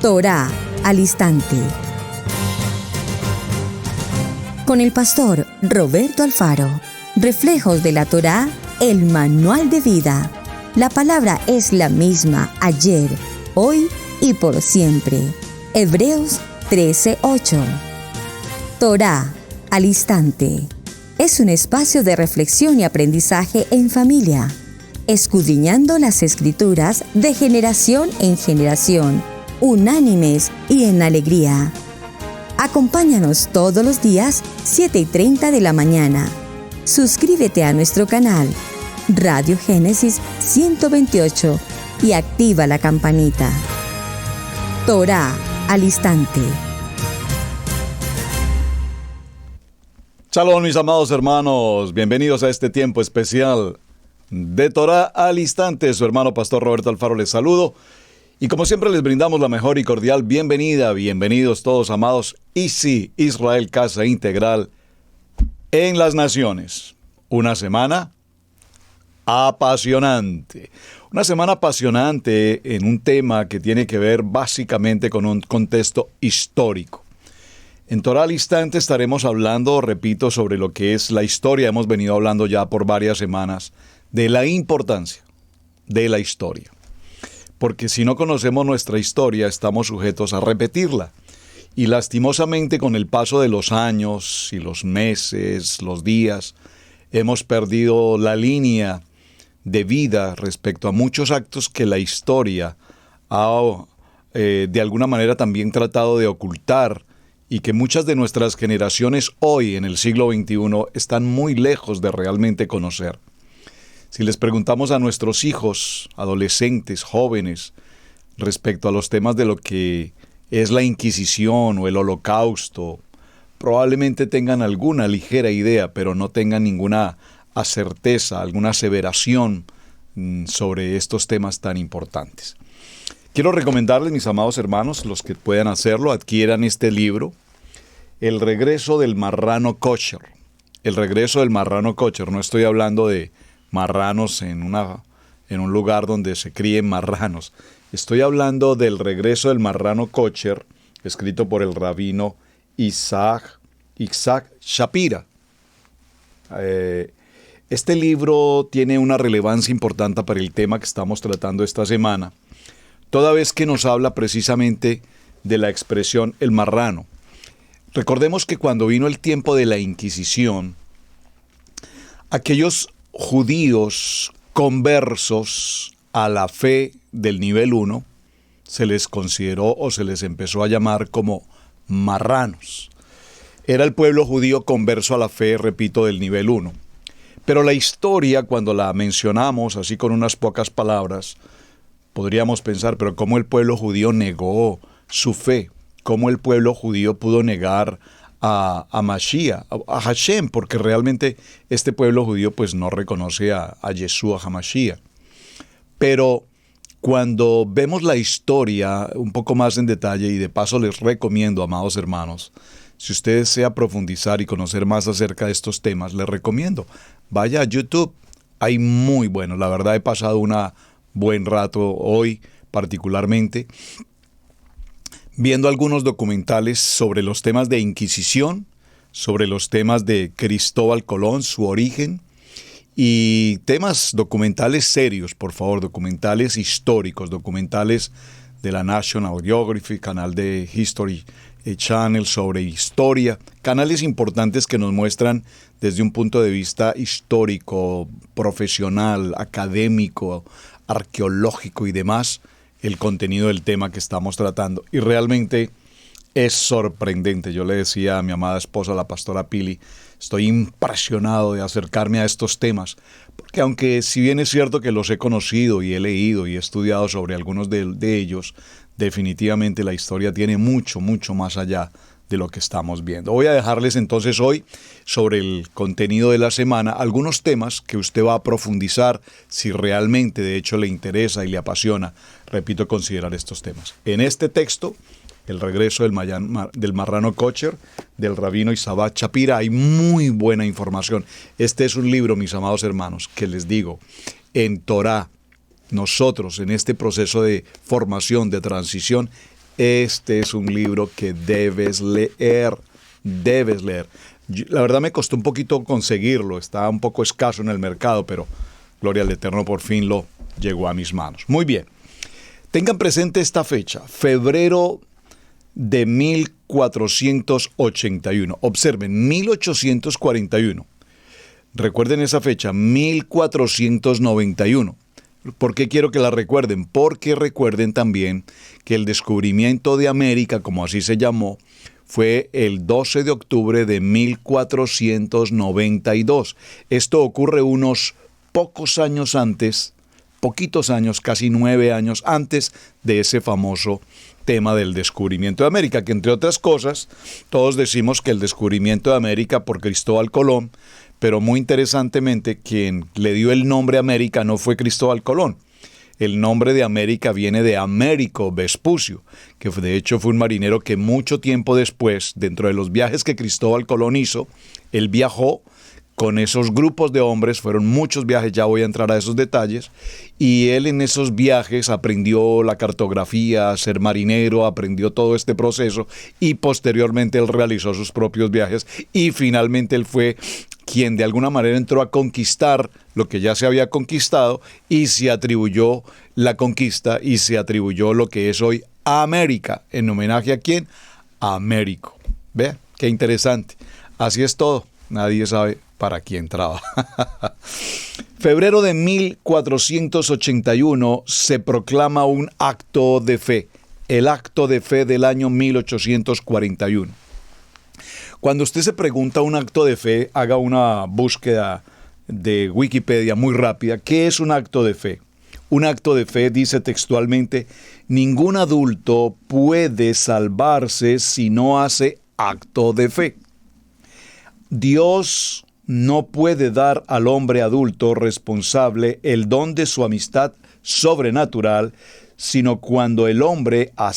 Torá al instante. Con el pastor Roberto Alfaro. Reflejos de la Torá, el manual de vida. La palabra es la misma ayer, hoy y por siempre. Hebreos 13:8. Torá al instante. Es un espacio de reflexión y aprendizaje en familia, escudriñando las Escrituras de generación en generación, unánimes y en alegría. Acompáñanos todos los días, 7:30 de la mañana. Suscríbete a nuestro canal, Radio Génesis 128, y activa la campanita. Torá al instante. Shalom, mis amados hermanos. Bienvenidos a este tiempo especial de Torá al instante. Su hermano pastor Roberto Alfaro les saludo. Y como siempre les brindamos la mejor y cordial bienvenida. Bienvenidos todos, amados. Y sí, Israel Casa Integral en las Naciones. Una semana apasionante. Una semana apasionante en un tema que tiene que ver básicamente con un contexto histórico. En Torá al instante estaremos hablando, repito, sobre lo que es la historia. Hemos venido hablando ya por varias semanas de la importancia de la historia. Porque si no conocemos nuestra historia, estamos sujetos a repetirla. Y lastimosamente, con el paso de los años y los meses, los días, hemos perdido la línea de vida respecto a muchos actos que la historia ha de alguna manera también tratado de ocultar, y que muchas de nuestras generaciones hoy, en el siglo XXI, están muy lejos de realmente conocer. Si les preguntamos a nuestros hijos, adolescentes, jóvenes, respecto a los temas de lo que es la Inquisición o el Holocausto, probablemente tengan alguna ligera idea, pero no tengan ninguna certeza, alguna aseveración sobre estos temas tan importantes. Quiero recomendarles, mis amados hermanos, los que puedan hacerlo, adquieran este libro, El regreso del marrano kosher. El regreso del marrano kosher. No estoy hablando de marranos en un lugar donde se críen marranos. Estoy hablando del regreso del marrano kosher, escrito por el rabino Isaac Shapira. Este libro tiene una relevancia importante para el tema que estamos tratando esta semana, toda vez que nos habla precisamente de la expresión el marrano. Recordemos que cuando vino el tiempo de la Inquisición, aquellos judíos conversos a la fe del nivel 1 se les consideró o se les empezó a llamar como marranos. Era el pueblo judío converso a la fe, repito, del nivel 1. Pero la historia, cuando la mencionamos así con unas pocas palabras, podríamos pensar, pero ¿cómo el pueblo judío negó su fe? ¿Cómo el pueblo judío pudo negar a Mashiach, a Hashem? Porque realmente este pueblo judío pues no reconoce a Yeshua HaMashiach. Pero cuando vemos la historia un poco más en detalle, y de paso les recomiendo, amados hermanos, si usted desea profundizar y conocer más acerca de estos temas, les recomiendo, vaya a YouTube. Hay muy buenos, la verdad he pasado un buen rato hoy particularmente, viendo algunos documentales sobre los temas de Inquisición, sobre los temas de Cristóbal Colón, su origen, y temas documentales serios, por favor, documentales históricos, documentales de la National Geographic, canal de History Channel sobre historia, canales importantes que nos muestran desde un punto de vista histórico, profesional, académico, arqueológico y demás, el contenido del tema que estamos tratando. Y realmente es sorprendente. Yo le decía a mi amada esposa, la pastora Pili, estoy impresionado de acercarme a estos temas, porque aunque si bien es cierto que los he conocido y he leído y he estudiado sobre algunos de ellos, definitivamente la historia tiene mucho, mucho más allá de lo que estamos viendo. Voy a dejarles entonces hoy, sobre el contenido de la semana, algunos temas que usted va a profundizar si realmente de hecho le interesa y le apasiona, repito, considerar estos temas. En este texto, el regreso del marrano kosher, del rabino Isaac Shapira, hay muy buena información. Este es un libro, mis amados hermanos, que les digo, en Torá, nosotros en este proceso de formación, de transición, Este es un libro que debes leer, debes leer. La verdad me costó un poquito conseguirlo, está un poco escaso en el mercado, pero gloria al Eterno, por fin lo llegó a mis manos. Muy bien, tengan presente esta fecha, febrero de 1481. Observen, 1841. Recuerden esa fecha, 1491. ¿Por qué quiero que la recuerden? Porque recuerden también que el descubrimiento de América, como así se llamó, fue el 12 de octubre de 1492. Esto ocurre unos pocos años antes, poquitos años, casi 9 años antes de ese famoso tema del descubrimiento de América, que entre otras cosas, todos decimos que el descubrimiento de América por Cristóbal Colón, pero muy interesantemente, quien le dio el nombre América no fue Cristóbal Colón. El nombre de América viene de Américo Vespucio, que de hecho fue un marinero que mucho tiempo después, dentro de los viajes que Cristóbal Colón hizo, él viajó con esos grupos de hombres, fueron muchos viajes, ya voy a entrar a esos detalles, y él en esos viajes aprendió la cartografía, a ser marinero, aprendió todo este proceso, y posteriormente él realizó sus propios viajes, y finalmente él fue quien de alguna manera entró a conquistar lo que ya se había conquistado, y se atribuyó la conquista, y se atribuyó lo que es hoy América, en homenaje a ¿quién? A Américo. Vea, qué interesante. Así es todo, nadie sabe para quién trabaja. Febrero de 1481 se proclama un acto de fe, el acto de fe del año 1841. Cuando usted se pregunta un acto de fe, haga una búsqueda de Wikipedia muy rápida. ¿Qué es un acto de fe? Un acto de fe dice textualmente: ningún adulto puede salvarse si no hace acto de fe. Dios no puede dar al hombre adulto responsable el don de su amistad sobrenatural, sino cuando el hombre la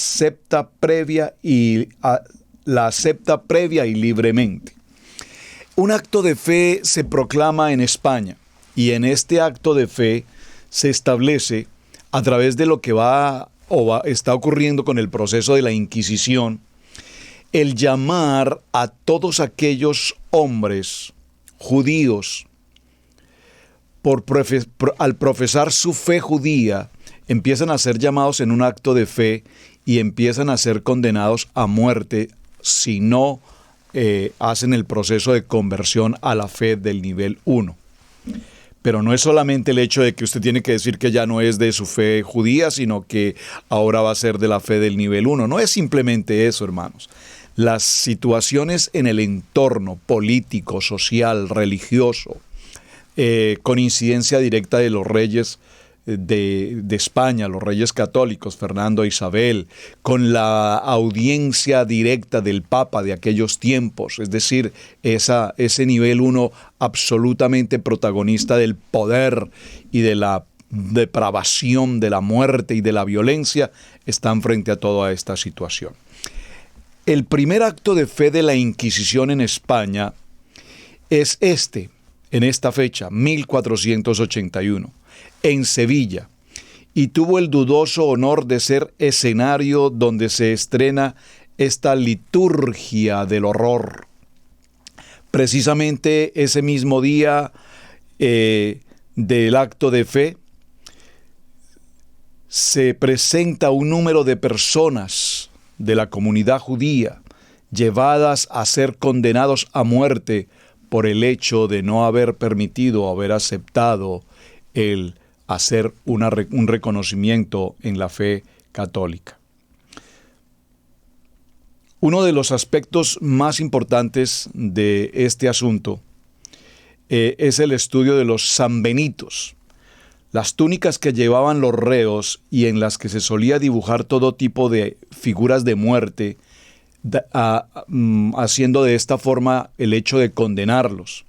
acepta previa y libremente. Un acto de fe se proclama en España, y en este acto de fe se establece, a través de lo que está ocurriendo con el proceso de la Inquisición, el llamar a todos aquellos hombres judíos, al profesar su fe judía, empiezan a ser llamados en un acto de fe y empiezan a ser condenados a muerte si no hacen el proceso de conversión a la fe del nivel 1. Pero no es solamente el hecho de que usted tiene que decir que ya no es de su fe judía, sino que ahora va a ser de la fe del nivel 1. No es simplemente eso, hermanos. Las situaciones en el entorno político, social, religioso, con incidencia directa de los reyes de España, los reyes católicos, Fernando e Isabel, con la audiencia directa del Papa de aquellos tiempos, es decir, ese nivel 1 absolutamente protagonista del poder y de la depravación, de la muerte y de la violencia, están frente a toda esta situación. El primer acto de fe de la Inquisición en España es en esta fecha, 1481, en Sevilla, y tuvo el dudoso honor de ser escenario donde se estrena esta liturgia del horror. Precisamente ese mismo día del acto de fe, se presenta un número de personas de la comunidad judía llevadas a ser condenados a muerte por el hecho de no haber permitido o haber aceptado el hacer un reconocimiento en la fe católica. Uno de los aspectos más importantes de este asunto es el estudio de los sanbenitos, las túnicas que llevaban los reos y en las que se solía dibujar todo tipo de figuras de muerte, haciendo de esta forma el hecho de condenarlos.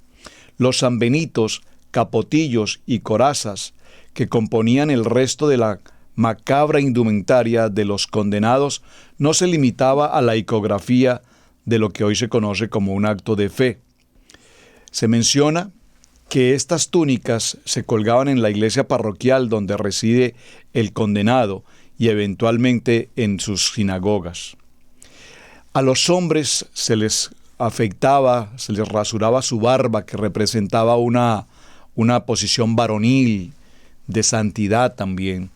Los sanbenitos, capotillos y corazas que componían el resto de la macabra indumentaria de los condenados no se limitaba a la icografía de lo que hoy se conoce como un acto de fe. Se menciona que estas túnicas se colgaban en la iglesia parroquial donde reside el condenado y eventualmente en sus sinagogas. A los hombres se les afeitaba, se les rasuraba su barba, que representaba una posición varonil, de santidad también,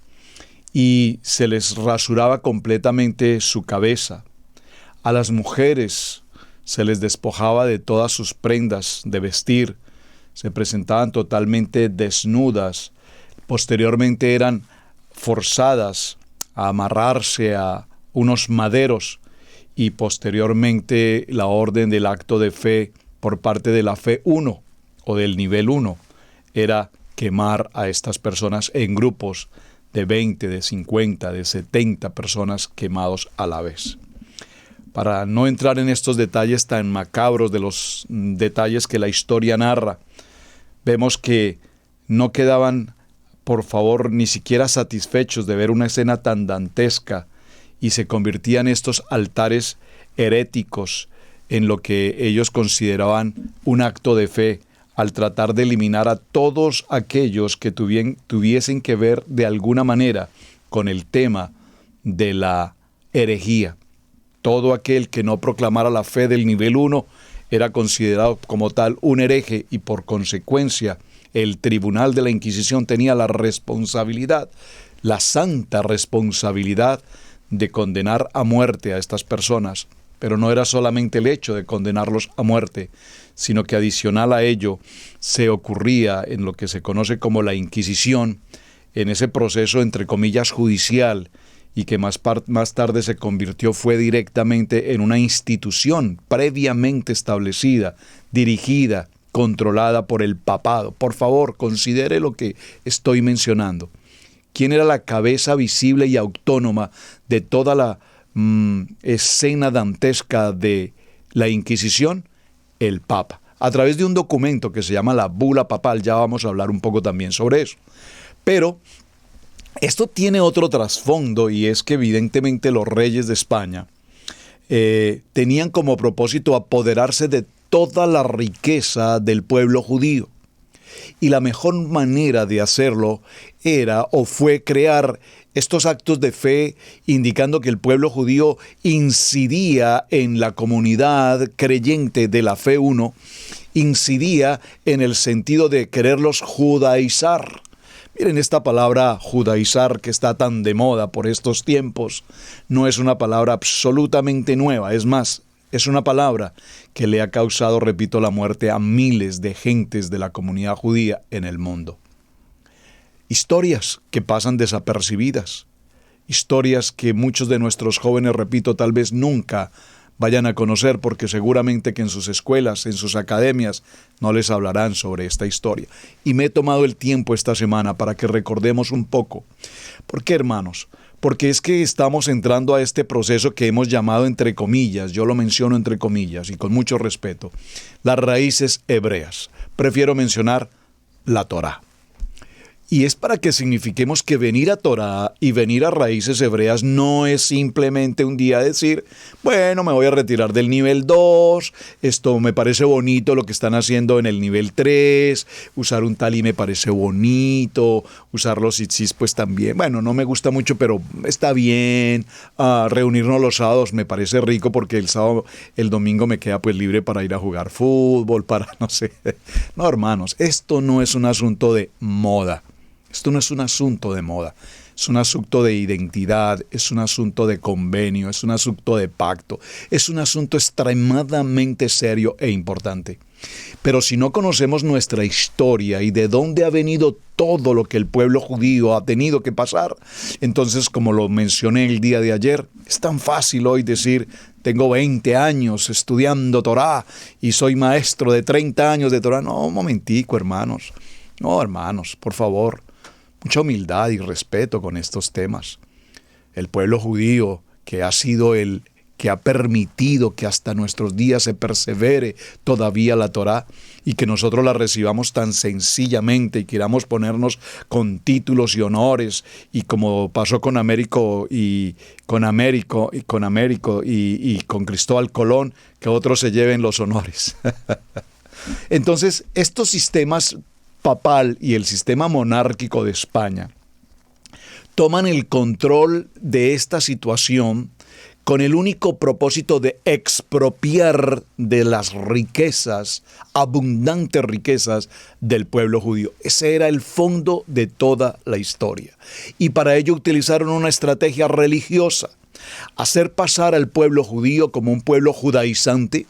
y se les rasuraba completamente su cabeza. A las mujeres se les despojaba de todas sus prendas de vestir, se presentaban totalmente desnudas, posteriormente eran forzadas a amarrarse a unos maderos y posteriormente la orden del acto de fe por parte de la fe 1 o del nivel 1 era quemar a estas personas en grupos de 20, de 50, de 70 personas quemados a la vez. Para no entrar en estos detalles tan macabros de los detalles que la historia narra, vemos que no quedaban, por favor, ni siquiera satisfechos de ver una escena tan dantesca y se convertían estos altares heréticos en lo que ellos consideraban un acto de fe, al tratar de eliminar a todos aquellos que tuviesen que ver de alguna manera con el tema de la herejía. Todo aquel que no proclamara la fe del nivel 1 era considerado como tal un hereje y por consecuencia el tribunal de la Inquisición tenía la responsabilidad, la santa responsabilidad de condenar a muerte a estas personas. Pero no era solamente el hecho de condenarlos a muerte, sino que adicional a ello se ocurría en lo que se conoce como la Inquisición, en ese proceso entre comillas judicial, y que más tarde se convirtió fue directamente en una institución previamente establecida, dirigida, controlada por el papado. Por favor, considere lo que estoy mencionando. ¿Quién era la cabeza visible y autónoma de toda la escena dantesca de la Inquisición? El Papa, a través de un documento que se llama la Bula Papal. Ya vamos a hablar un poco también sobre eso. Pero esto tiene otro trasfondo, y es que evidentemente los reyes de España tenían como propósito apoderarse de toda la riqueza del pueblo judío. Y la mejor manera de hacerlo era o fue crear estos actos de fe, indicando que el pueblo judío incidía en la comunidad creyente de la fe 1, incidía en el sentido de quererlos judaizar. Miren, esta palabra judaizar, que está tan de moda por estos tiempos, no es una palabra absolutamente nueva. Es más, es una palabra que le ha causado, repito, la muerte a miles de gentes de la comunidad judía en el mundo. Historias que pasan desapercibidas, historias que muchos de nuestros jóvenes, repito, tal vez nunca vayan a conocer, porque seguramente que en sus escuelas, en sus academias, no les hablarán sobre esta historia. Y me he tomado el tiempo esta semana para que recordemos un poco. ¿Por qué, hermanos? Porque es que estamos entrando a este proceso que hemos llamado, entre comillas, yo lo menciono entre comillas y con mucho respeto, las raíces hebreas. Prefiero mencionar la Torá. Y es para que signifiquemos que venir a Torá y venir a raíces hebreas no es simplemente un día decir, bueno, me voy a retirar del nivel 2, esto me parece bonito lo que están haciendo en el nivel 3, usar un talí me parece bonito, usar los tzitzis pues también, bueno, no me gusta mucho, pero está bien, reunirnos los sábados me parece rico porque el domingo me queda pues libre para ir a jugar fútbol, para no sé. No, hermanos, esto no es un asunto de moda. Esto no es un asunto de moda, es un asunto de identidad, es un asunto de convenio, es un asunto de pacto, es un asunto extremadamente serio e importante. Pero si no conocemos nuestra historia y de dónde ha venido todo lo que el pueblo judío ha tenido que pasar, entonces, como lo mencioné el día de ayer, es tan fácil hoy decir, tengo 20 años estudiando Torá y soy maestro de 30 años de Torá. No, un momentico, hermanos. No, hermanos, por favor. Mucha humildad y respeto con estos temas. El pueblo judío, que ha sido el que ha permitido que hasta nuestros días se persevere todavía la Torá y que nosotros la recibamos tan sencillamente y queramos ponernos con títulos y honores, y como pasó con Américo y con Cristóbal Colón, que otros se lleven los honores. Entonces, estos sistemas papal y el sistema monárquico de España toman el control de esta situación con el único propósito de expropiar de las riquezas, abundantes riquezas del pueblo judío. Ese era el fondo de toda la historia. Y para ello utilizaron una estrategia religiosa: hacer pasar al pueblo judío como un pueblo judaizante,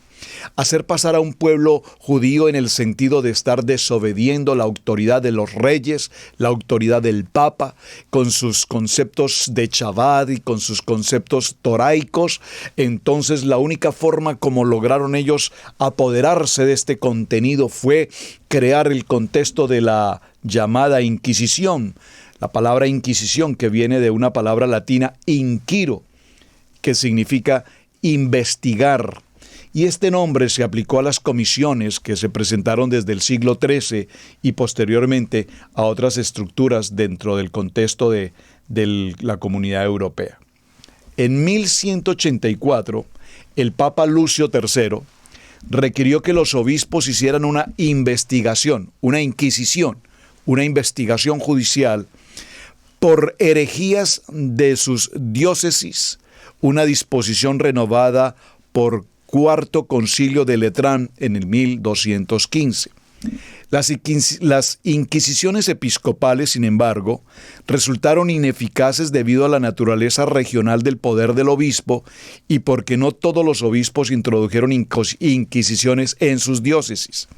hacer pasar a un pueblo judío en el sentido de estar desobediendo la autoridad de los reyes, la autoridad del Papa, con sus conceptos de Shabbat y con sus conceptos toraicos. Entonces la única forma como lograron ellos apoderarse de este contenido fue crear el contexto de la llamada Inquisición. La palabra Inquisición, que viene de una palabra latina inquiro, que significa investigar. Y este nombre se aplicó a las comisiones que se presentaron desde el siglo XIII y posteriormente a otras estructuras dentro del contexto de la Comunidad Europea. En 1184, el Papa Lucio III requirió que los obispos hicieran una investigación, una inquisición, una investigación judicial por herejías de sus diócesis, una disposición renovada por Cuarto Concilio de Letrán en el 1215. Las inquisiciones episcopales, sin embargo, resultaron ineficaces debido a la naturaleza regional del poder del obispo y porque no todos los obispos introdujeron inquisiciones en sus diócesis.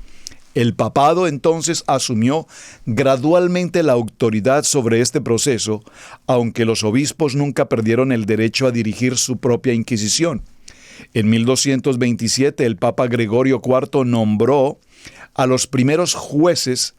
El papado entonces asumió gradualmente la autoridad sobre este proceso, aunque los obispos nunca perdieron el derecho a dirigir su propia inquisición. En 1227 el Papa Gregorio IV nombró a los primeros jueces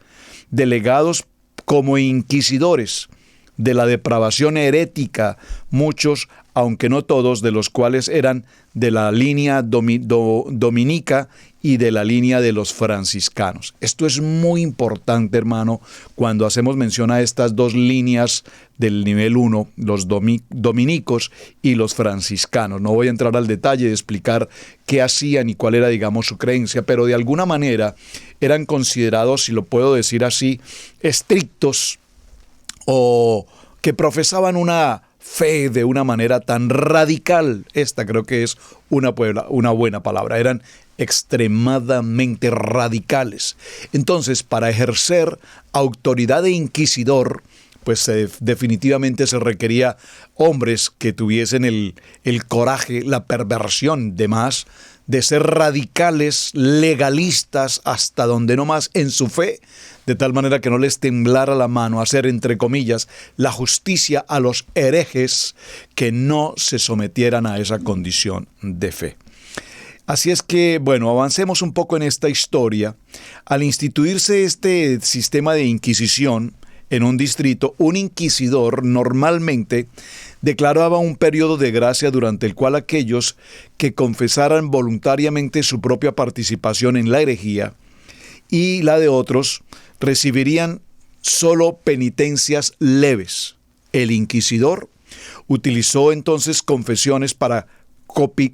delegados como inquisidores de la depravación herética, muchos, aunque no todos, de los cuales eran de la línea dominica y de la línea de los franciscanos. Esto es muy importante, hermano, cuando hacemos mención a estas dos líneas del nivel 1, los dominicos y los franciscanos. No voy a entrar al detalle de explicar qué hacían y cuál era, digamos, su creencia, pero de alguna manera eran considerados, si lo puedo decir así, estrictos, o que profesaban una fe de una manera tan radical. Esta creo que es una buena palabra. Eran extremadamente radicales. Entonces, para ejercer autoridad de inquisidor, pues definitivamente se requería hombres que tuviesen el coraje, la perversión de más, de ser radicales, legalistas hasta donde no más en su fe, de tal manera que no les temblara la mano hacer, entre comillas, la justicia a los herejes que no se sometieran a esa condición de fe. Así es que, bueno, avancemos un poco en esta historia. Al instituirse este sistema de inquisición en un distrito, un inquisidor normalmente declaraba un periodo de gracia durante el cual aquellos que confesaran voluntariamente su propia participación en la herejía y la de otros recibirían solo penitencias leves. El inquisidor utilizó entonces confesiones para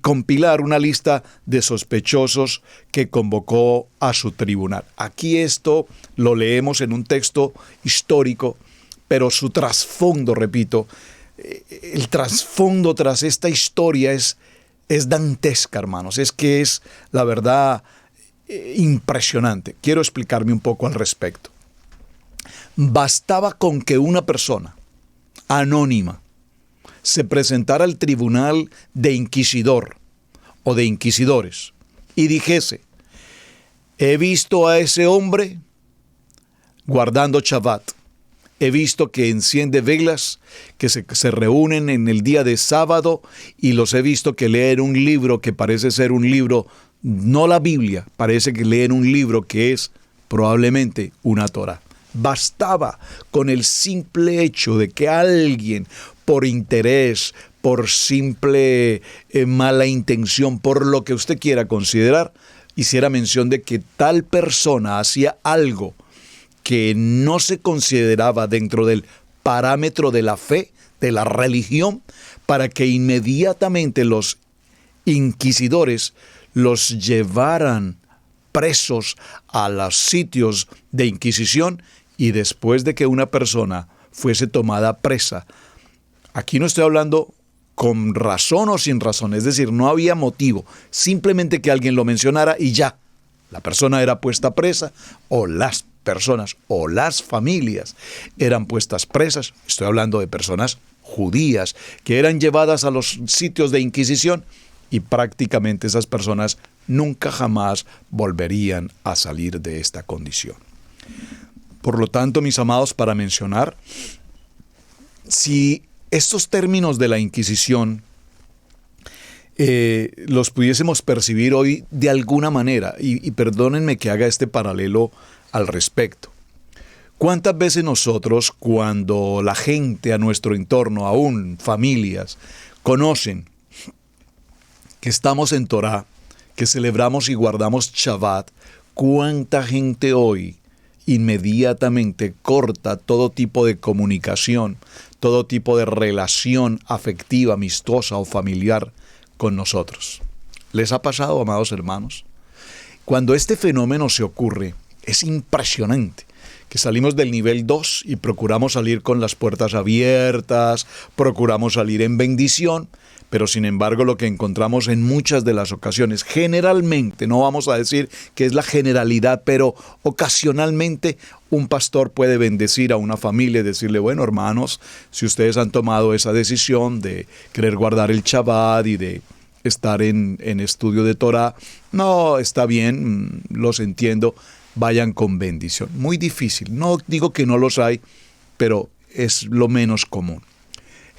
compilar una lista de sospechosos que convocó a su tribunal. Aquí esto lo leemos en un texto histórico, pero su trasfondo, repito, el trasfondo tras esta historia es dantesca, hermanos. Es que es, la verdad, impresionante. Quiero explicarme un poco al respecto. Bastaba con que una persona anónima se presentara al tribunal de inquisidor o de inquisidores y dijese: he visto a ese hombre guardando Shabbat, he visto que enciende velas, que se reúnen en el día de sábado, y los he visto que leen un libro que parece ser un libro, no la Biblia, parece que leen un libro que es probablemente una Torá. Bastaba con el simple hecho de que alguien, por interés, por simple mala intención, por lo que usted quiera considerar, hiciera mención de que tal persona hacía algo que no se consideraba dentro del parámetro de la fe, de la religión, para que inmediatamente los inquisidores los llevaran presos a los sitios de inquisición, y después de que una persona fuese tomada presa, Aquí no estoy hablando con razón o sin razón, es decir, no había motivo, simplemente que alguien lo mencionara y ya, la persona era puesta presa, o las personas o las familias eran puestas presas. Estoy hablando de personas judías que eran llevadas a los sitios de inquisición y prácticamente esas personas nunca jamás volverían a salir de esta condición. Por lo tanto, mis amados, para mencionar, si estos términos de la Inquisición los pudiésemos percibir hoy de alguna manera, y perdónenme que haga este paralelo al respecto. ¿Cuántas veces nosotros, cuando la gente a nuestro entorno, aún familias, conocen que estamos en Torá, que celebramos y guardamos Shabbat, cuánta gente hoy inmediatamente corta todo tipo de comunicación, todo tipo de relación afectiva, amistosa o familiar con nosotros? ¿Les ha pasado, amados hermanos? Cuando este fenómeno se ocurre, es impresionante que salimos del nivel 2 y procuramos salir con las puertas abiertas, procuramos salir en bendición, pero sin embargo lo que encontramos en muchas de las ocasiones, generalmente, no vamos a decir que es la generalidad, pero ocasionalmente un pastor puede bendecir a una familia y decirle, bueno, hermanos, si ustedes han tomado esa decisión de querer guardar el Shabbat y de estar en estudio de Torah, no, está bien, los entiendo, vayan con bendición. Muy difícil, no digo que no los hay, pero es lo menos común.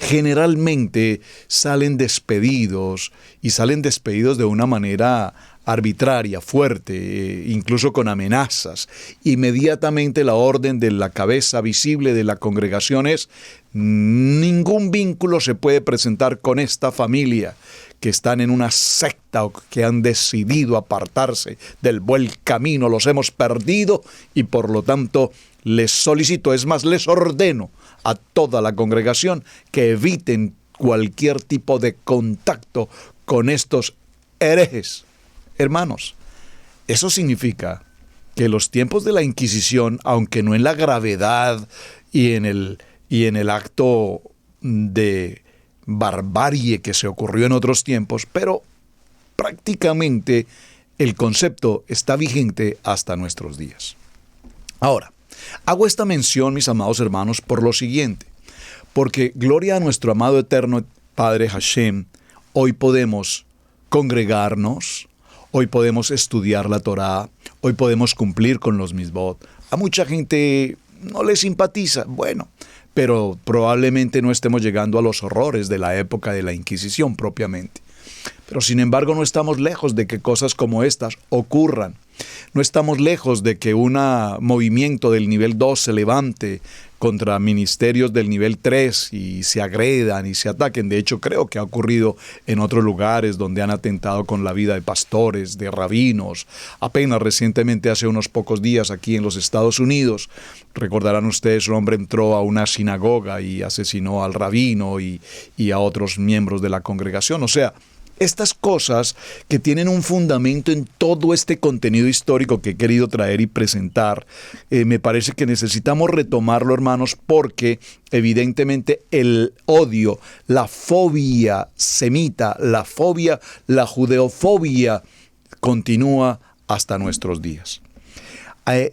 Generalmente salen despedidos y salen despedidos de una manera arbitraria, fuerte, incluso con amenazas. Inmediatamente la orden de la cabeza visible de la congregación es: ningún vínculo se puede presentar con esta familia que están en una secta o que han decidido apartarse del buen camino, los hemos perdido y por lo tanto les solicito, es más, les ordeno a toda la congregación que eviten cualquier tipo de contacto con estos herejes. Hermanos, eso significa que los tiempos de la Inquisición, aunque no en la gravedad y en el acto de barbarie que se ocurrió en otros tiempos, pero prácticamente el concepto está vigente hasta nuestros días. Ahora, hago esta mención, mis amados hermanos, por lo siguiente, porque gloria a nuestro amado eterno Padre Hashem, hoy podemos congregarnos, hoy podemos estudiar la Torá, hoy podemos cumplir con los misbot. A mucha gente no le simpatiza, bueno, pero probablemente no estemos llegando a los horrores de la época de la Inquisición propiamente. Pero sin embargo no estamos lejos de que cosas como estas ocurran. No estamos lejos de que un movimiento del nivel 2 se levante contra ministerios del nivel 3 y se agredan y se ataquen. De hecho, creo que ha ocurrido en otros lugares donde han atentado con la vida de pastores, de rabinos. Apenas recientemente, hace unos pocos días, aquí en los Estados Unidos, recordarán ustedes, un hombre entró a una sinagoga y asesinó al rabino y a otros miembros de la congregación. O sea, estas cosas que tienen un fundamento en todo este contenido histórico que he querido traer y presentar, me parece que necesitamos retomarlo, hermanos, porque evidentemente el odio, la fobia semita, la judeofobia continúa hasta nuestros días.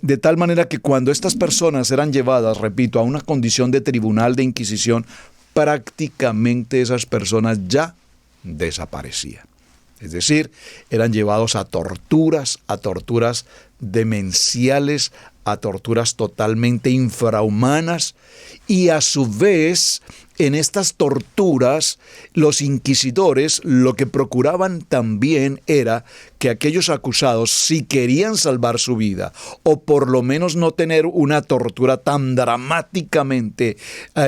De tal manera que cuando estas personas eran llevadas, repito, a una condición de tribunal de inquisición, prácticamente esas personas ya desaparecían. Es decir, eran llevados a torturas demenciales, a torturas totalmente infrahumanas, y a su vez, en estas torturas, los inquisidores lo que procuraban también era que aquellos acusados, si querían salvar su vida, o por lo menos no tener una tortura tan dramáticamente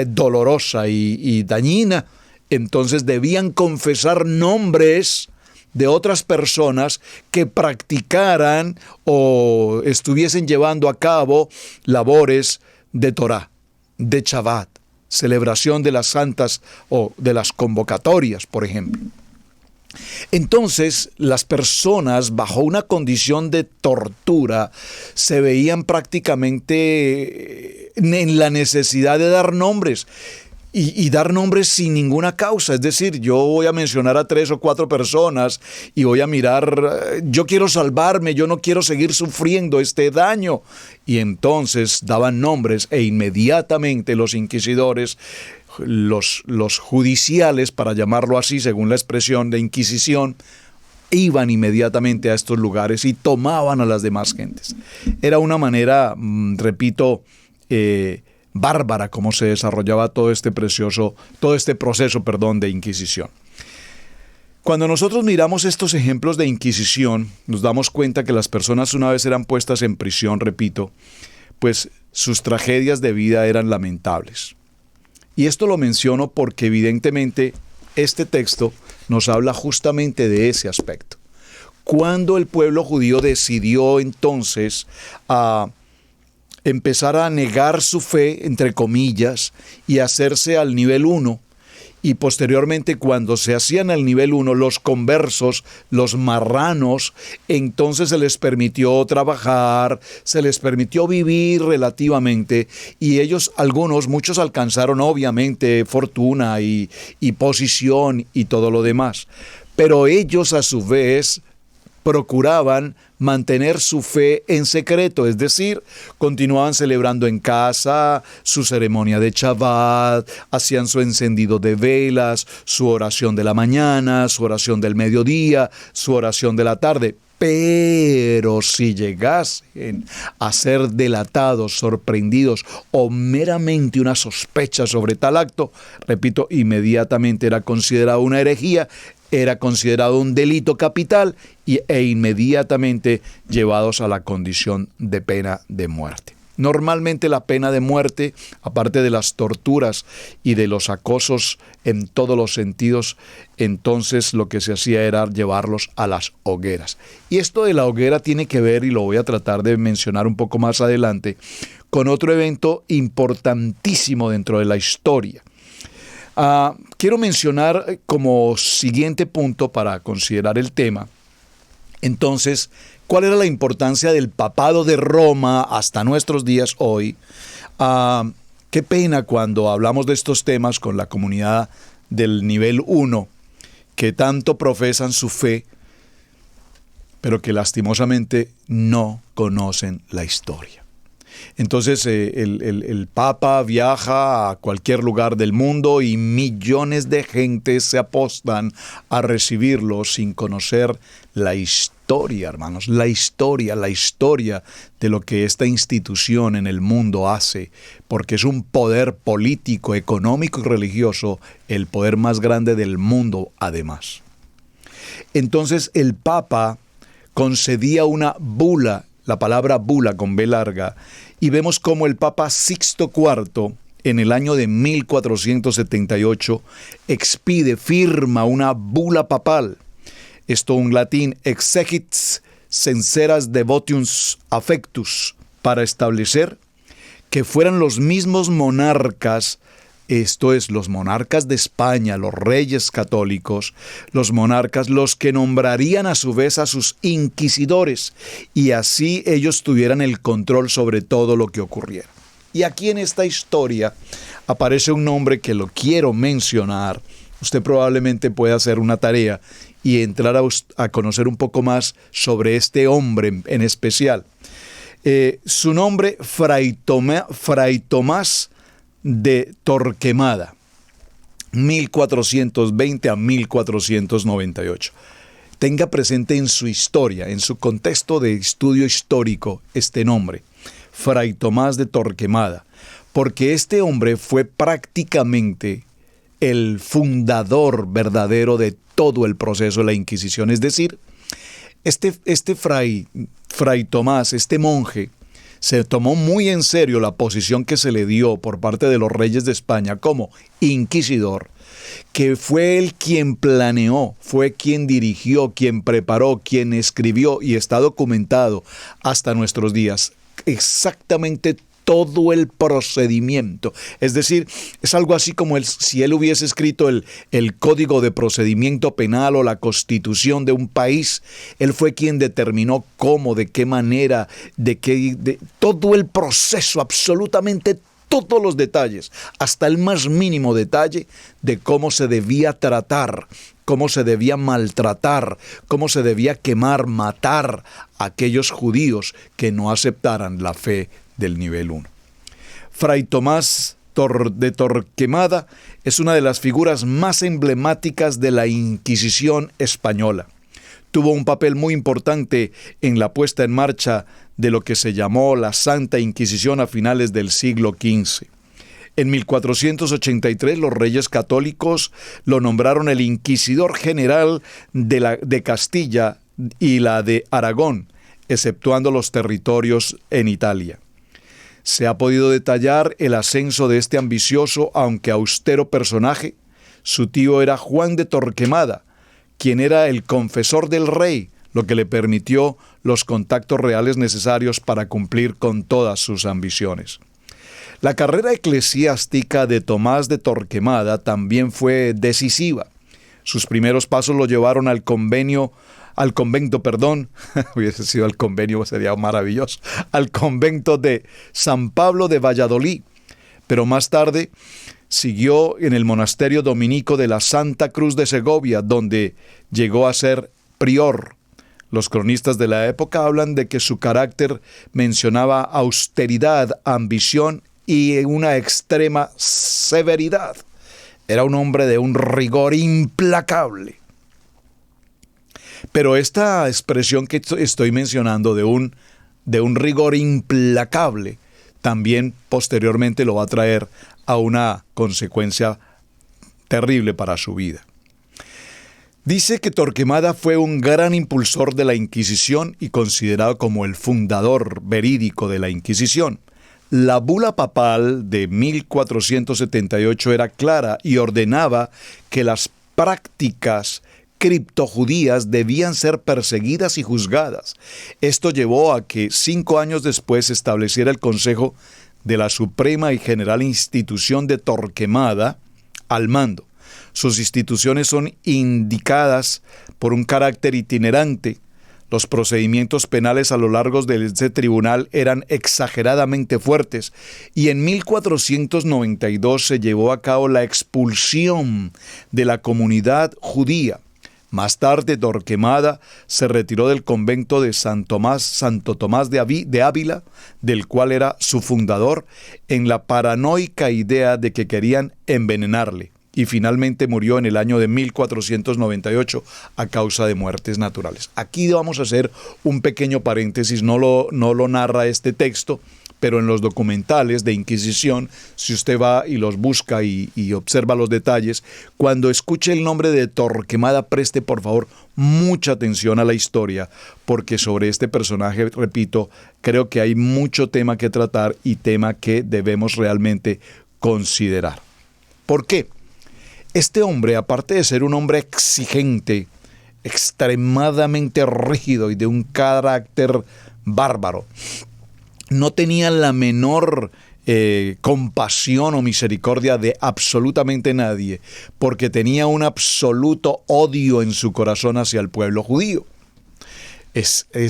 dolorosa y dañina, entonces debían confesar nombres de otras personas que practicaran o estuviesen llevando a cabo labores de Torah, de Shabbat, celebración de las santas o de las convocatorias, por ejemplo. Entonces, las personas bajo una condición de tortura se veían prácticamente en la necesidad de dar nombres. y dar nombres sin ninguna causa. Es decir, yo voy a mencionar a 3 o 4 personas y voy a mirar, yo quiero salvarme, yo no quiero seguir sufriendo este daño. Y entonces daban nombres e inmediatamente los inquisidores, los judiciales, para llamarlo así, según la expresión de Inquisición, iban inmediatamente a estos lugares y tomaban a las demás gentes. Era una manera, repito, bárbara como se desarrollaba todo este proceso, de Inquisición. Cuando nosotros miramos estos ejemplos de Inquisición, nos damos cuenta que las personas, una vez eran puestas en prisión, repito, pues sus tragedias de vida eran lamentables. Y esto lo menciono porque evidentemente este texto nos habla justamente de ese aspecto. Cuando el pueblo judío decidió entonces empezar a negar su fe, entre comillas, y hacerse al nivel 1, y posteriormente cuando se hacían al nivel 1 los conversos, los marranos, entonces se les permitió trabajar, se les permitió vivir relativamente, y ellos, muchos alcanzaron obviamente fortuna y posición y todo lo demás, pero ellos a su vez procuraban mantener su fe en secreto, es decir, continuaban celebrando en casa su ceremonia de Shabbat, hacían su encendido de velas, su oración de la mañana, su oración del mediodía, su oración de la tarde. Pero si llegasen a ser delatados, sorprendidos o meramente una sospecha sobre tal acto, repito, inmediatamente era considerado una herejía, era considerado un delito capital e inmediatamente llevados a la condición de pena de muerte. Normalmente la pena de muerte, aparte de las torturas y de los acosos en todos los sentidos, entonces lo que se hacía era llevarlos a las hogueras. Y esto de la hoguera tiene que ver, y lo voy a tratar de mencionar un poco más adelante, con otro evento importantísimo dentro de la historia. Quiero mencionar como siguiente punto para considerar el tema, entonces, ¿cuál era la importancia del papado de Roma hasta nuestros días hoy? Qué pena cuando hablamos de estos temas con la comunidad del nivel 1, que tanto profesan su fe, pero que lastimosamente no conocen la historia. Entonces el Papa viaja a cualquier lugar del mundo y millones de gentes se apostan a recibirlo sin conocer la historia, hermanos, la historia de lo que esta institución en el mundo hace, porque es un poder político, económico y religioso, el poder más grande del mundo además. Entonces el Papa concedía una bula, la palabra bula con B larga, y vemos cómo el Papa Sixto IV, en el año de 1478, firma una bula papal, esto en latín, exegit senseras devotius affectus, para establecer que fueran los mismos monarcas, esto es, los monarcas de España, los reyes católicos, los monarcas, los que nombrarían a su vez a sus inquisidores, y así ellos tuvieran el control sobre todo lo que ocurriera. Y aquí en esta historia aparece un nombre que lo quiero mencionar. Usted probablemente pueda hacer una tarea y entrar a conocer un poco más sobre este hombre en especial. Su nombre, Fray Tomás de Torquemada, 1420 a 1498. Tenga presente en su historia, en su contexto de estudio histórico, este nombre, Fray Tomás de Torquemada, porque este hombre fue prácticamente el fundador verdadero de todo el proceso de la Inquisición. Es decir, este Fray Tomás, este monje, se tomó muy en serio la posición que se le dio por parte de los reyes de España como inquisidor, que fue él quien planeó, fue quien dirigió, quien preparó, quien escribió, y está documentado hasta nuestros días exactamente todo el procedimiento. Es decir, es algo así como si él hubiese escrito el código de procedimiento penal o la constitución de un país. Él fue quien determinó cómo, de qué manera, todo el proceso, absolutamente todos los detalles, hasta el más mínimo detalle de cómo se debía tratar, cómo se debía maltratar, cómo se debía quemar, matar a aquellos judíos que no aceptaran la fe del nivel 1. Fray Tomás de Torquemada es una de las figuras más emblemáticas de la Inquisición española. Tuvo un papel muy importante en la puesta en marcha de lo que se llamó la Santa Inquisición a finales del siglo XV. En 1483 los reyes católicos lo nombraron el Inquisidor General de Castilla y la de Aragón, exceptuando los territorios en Italia. Se ha podido detallar el ascenso de este ambicioso, aunque austero personaje. Su tío era Juan de Torquemada, quien era el confesor del rey, lo que le permitió los contactos reales necesarios para cumplir con todas sus ambiciones. La carrera eclesiástica de Tomás de Torquemada también fue decisiva. Sus primeros pasos lo llevaron al convento, hubiese sido al convenio, sería maravilloso, al convento de San Pablo de Valladolid, pero más tarde siguió en el monasterio dominico de la Santa Cruz de Segovia, donde llegó a ser prior. Los cronistas de la época hablan de que su carácter mencionaba austeridad, ambición y una extrema severidad. Era un hombre de un rigor implacable. Pero esta expresión que estoy mencionando de un rigor implacable, también posteriormente lo va a traer a una consecuencia terrible para su vida. Dice que Torquemada fue un gran impulsor de la Inquisición y considerado como el fundador verídico de la Inquisición. La bula papal de 1478 era clara y ordenaba que las prácticas criptojudías debían ser perseguidas y juzgadas. Esto llevó a que 5 años después se estableciera el Consejo de la Suprema y General Institución de Torquemada al mando. Sus instituciones son indicadas por un carácter itinerante. Los procedimientos penales a lo largo de este tribunal eran exageradamente fuertes y en 1492 se llevó a cabo la expulsión de la comunidad judía. Más tarde, Torquemada se retiró del convento de Santo Tomás de Ávila, del cual era su fundador, en la paranoica idea de que querían envenenarle, y finalmente murió en el año de 1498 a causa de muertes naturales. Aquí vamos a hacer un pequeño paréntesis, no lo narra este texto, pero en los documentales de Inquisición, si usted va y los busca y observa los detalles, cuando escuche el nombre de Torquemada, preste por favor mucha atención a la historia, porque sobre este personaje, repito, creo que hay mucho tema que tratar y tema que debemos realmente considerar. ¿Por qué? Este hombre, aparte de ser un hombre exigente, extremadamente rígido y de un carácter bárbaro, no tenía la menor compasión o misericordia de absolutamente nadie, porque tenía un absoluto odio en su corazón hacia el pueblo judío. Este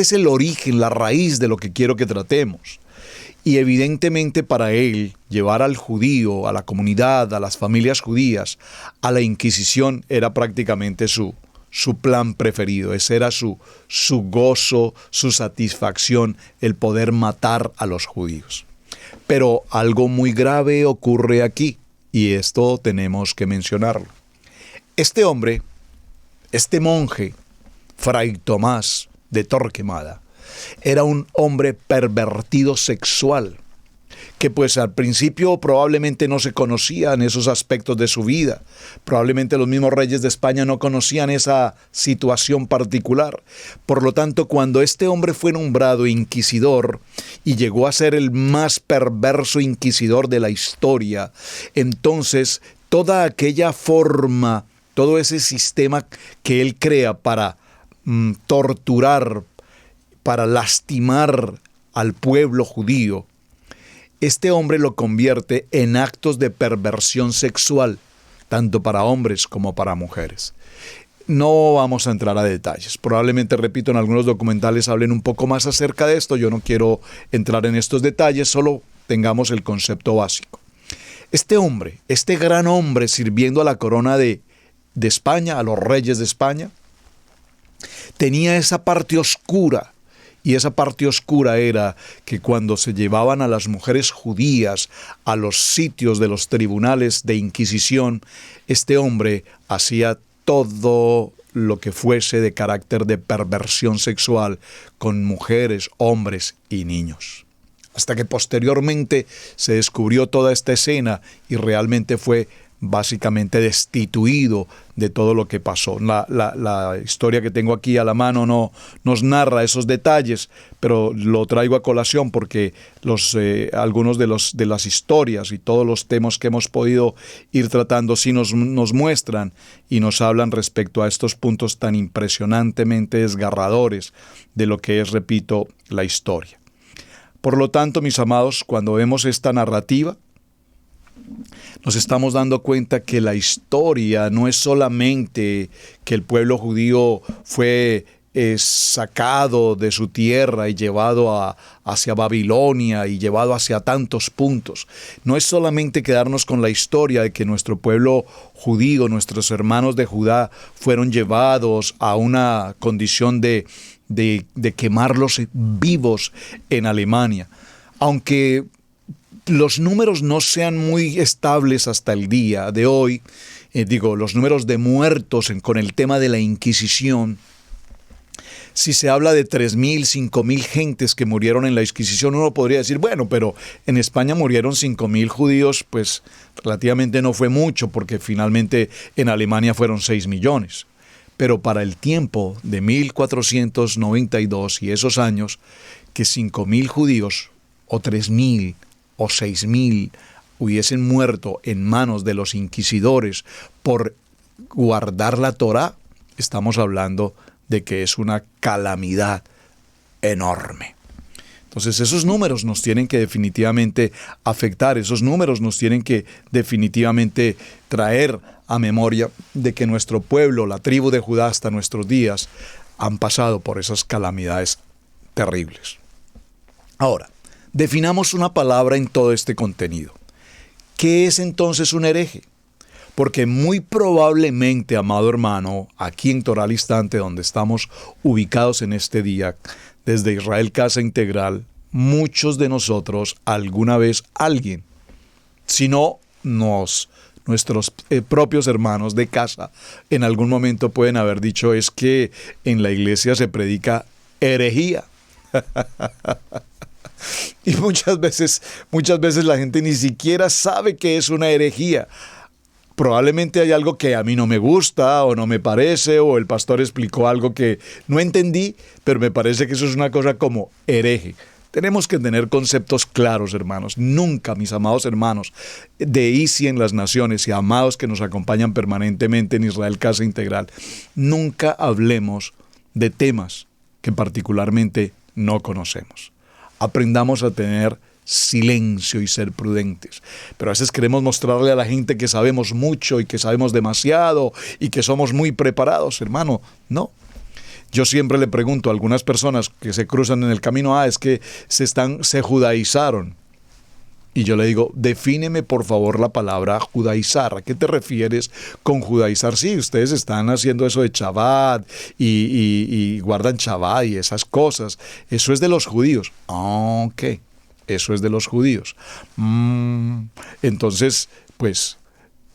es el origen, la raíz de lo que quiero que tratemos. Y evidentemente para él, llevar al judío, a la comunidad, a las familias judías, a la Inquisición era prácticamente su plan preferido. Ese era su gozo, su satisfacción, el poder matar a los judíos. Pero algo muy grave ocurre aquí, y esto tenemos que mencionarlo. Este hombre, este monje, Fray Tomás de Torquemada, era un hombre pervertido sexual, que pues al principio probablemente no se conocían esos aspectos de su vida. Probablemente los mismos reyes de España no conocían esa situación particular. Por lo tanto, cuando este hombre fue nombrado inquisidor y llegó a ser el más perverso inquisidor de la historia, entonces toda aquella forma, todo ese sistema que él crea para torturar, para lastimar al pueblo judío, este hombre lo convierte en actos de perversión sexual, tanto para hombres como para mujeres. No vamos a entrar a detalles. Probablemente, repito, en algunos documentales hablen un poco más acerca de esto. Yo no quiero entrar en estos detalles, solo tengamos el concepto básico. Este hombre, este gran hombre sirviendo a la corona de España, a los reyes de España, tenía esa parte oscura. Y esa parte oscura era que cuando se llevaban a las mujeres judías a los sitios de los tribunales de Inquisición, este hombre hacía todo lo que fuese de carácter de perversión sexual con mujeres, hombres y niños. Hasta que posteriormente se descubrió toda esta escena y realmente fue básicamente destituido de todo lo que pasó. La historia que tengo aquí a la mano no nos narra esos detalles, pero lo traigo a colación porque algunos de las historias y todos los temas que hemos podido ir tratando sí nos muestran y nos hablan respecto a estos puntos tan impresionantemente desgarradores de lo que es, repito, la historia. Por lo tanto, mis amados, cuando vemos esta narrativa, nos estamos dando cuenta que la historia no es solamente que el pueblo judío fue sacado de su tierra y llevado hacia Babilonia y llevado hacia tantos puntos. No es solamente quedarnos con la historia de que nuestro pueblo judío, nuestros hermanos de Judá, fueron llevados a una condición de quemarlos vivos en Alemania. Aunque los números no sean muy estables hasta el día de hoy, los números de muertos con el tema de la Inquisición, si se habla de 3,000, 5,000 gentes que murieron en la Inquisición, uno podría decir, bueno, pero en España murieron 5,000 judíos, pues relativamente no fue mucho, porque finalmente en Alemania fueron 6 millones. Pero para el tiempo de 1492 y esos años, que 5,000 judíos o 3,000 o 6,000 hubiesen muerto en manos de los inquisidores por guardar la Torá, estamos hablando de que es una calamidad enorme. Entonces esos números nos tienen que definitivamente afectar, esos números nos tienen que definitivamente traer a memoria de que nuestro pueblo, la tribu de Judá hasta nuestros días, han pasado por esas calamidades terribles. Ahora, definamos una palabra en todo este contenido. ¿Qué es entonces un hereje? Porque muy probablemente, amado hermano, aquí en Torá al Instante, donde estamos ubicados en este día, desde Israel Casa Integral, muchos de nosotros, alguna vez alguien, si no nuestros propios hermanos de casa, en algún momento pueden haber dicho, es que en la iglesia se predica herejía. Y muchas veces la gente ni siquiera sabe qué es una herejía. Probablemente hay algo que a mí no me gusta o no me parece, o el pastor explicó algo que no entendí, pero me parece que eso es una cosa como hereje. Tenemos que tener conceptos claros, hermanos. Nunca, mis amados hermanos de ICI en las Naciones y amados que nos acompañan permanentemente en Israel Casa Integral, nunca hablemos de temas que particularmente no conocemos. Aprendamos a tener silencio y ser prudentes. Pero a veces queremos mostrarle a la gente que sabemos mucho y que sabemos demasiado y que somos muy preparados. Hermano, no. Yo siempre le pregunto a algunas personas que se cruzan en el camino, es que se judaizaron. Y yo le digo, defíneme por favor la palabra judaizar. ¿A qué te refieres con judaizar? Sí, ustedes están haciendo eso de Shabbat y guardan Shabbat y esas cosas. Eso es de los judíos. Ok, eso es de los judíos. Entonces, pues,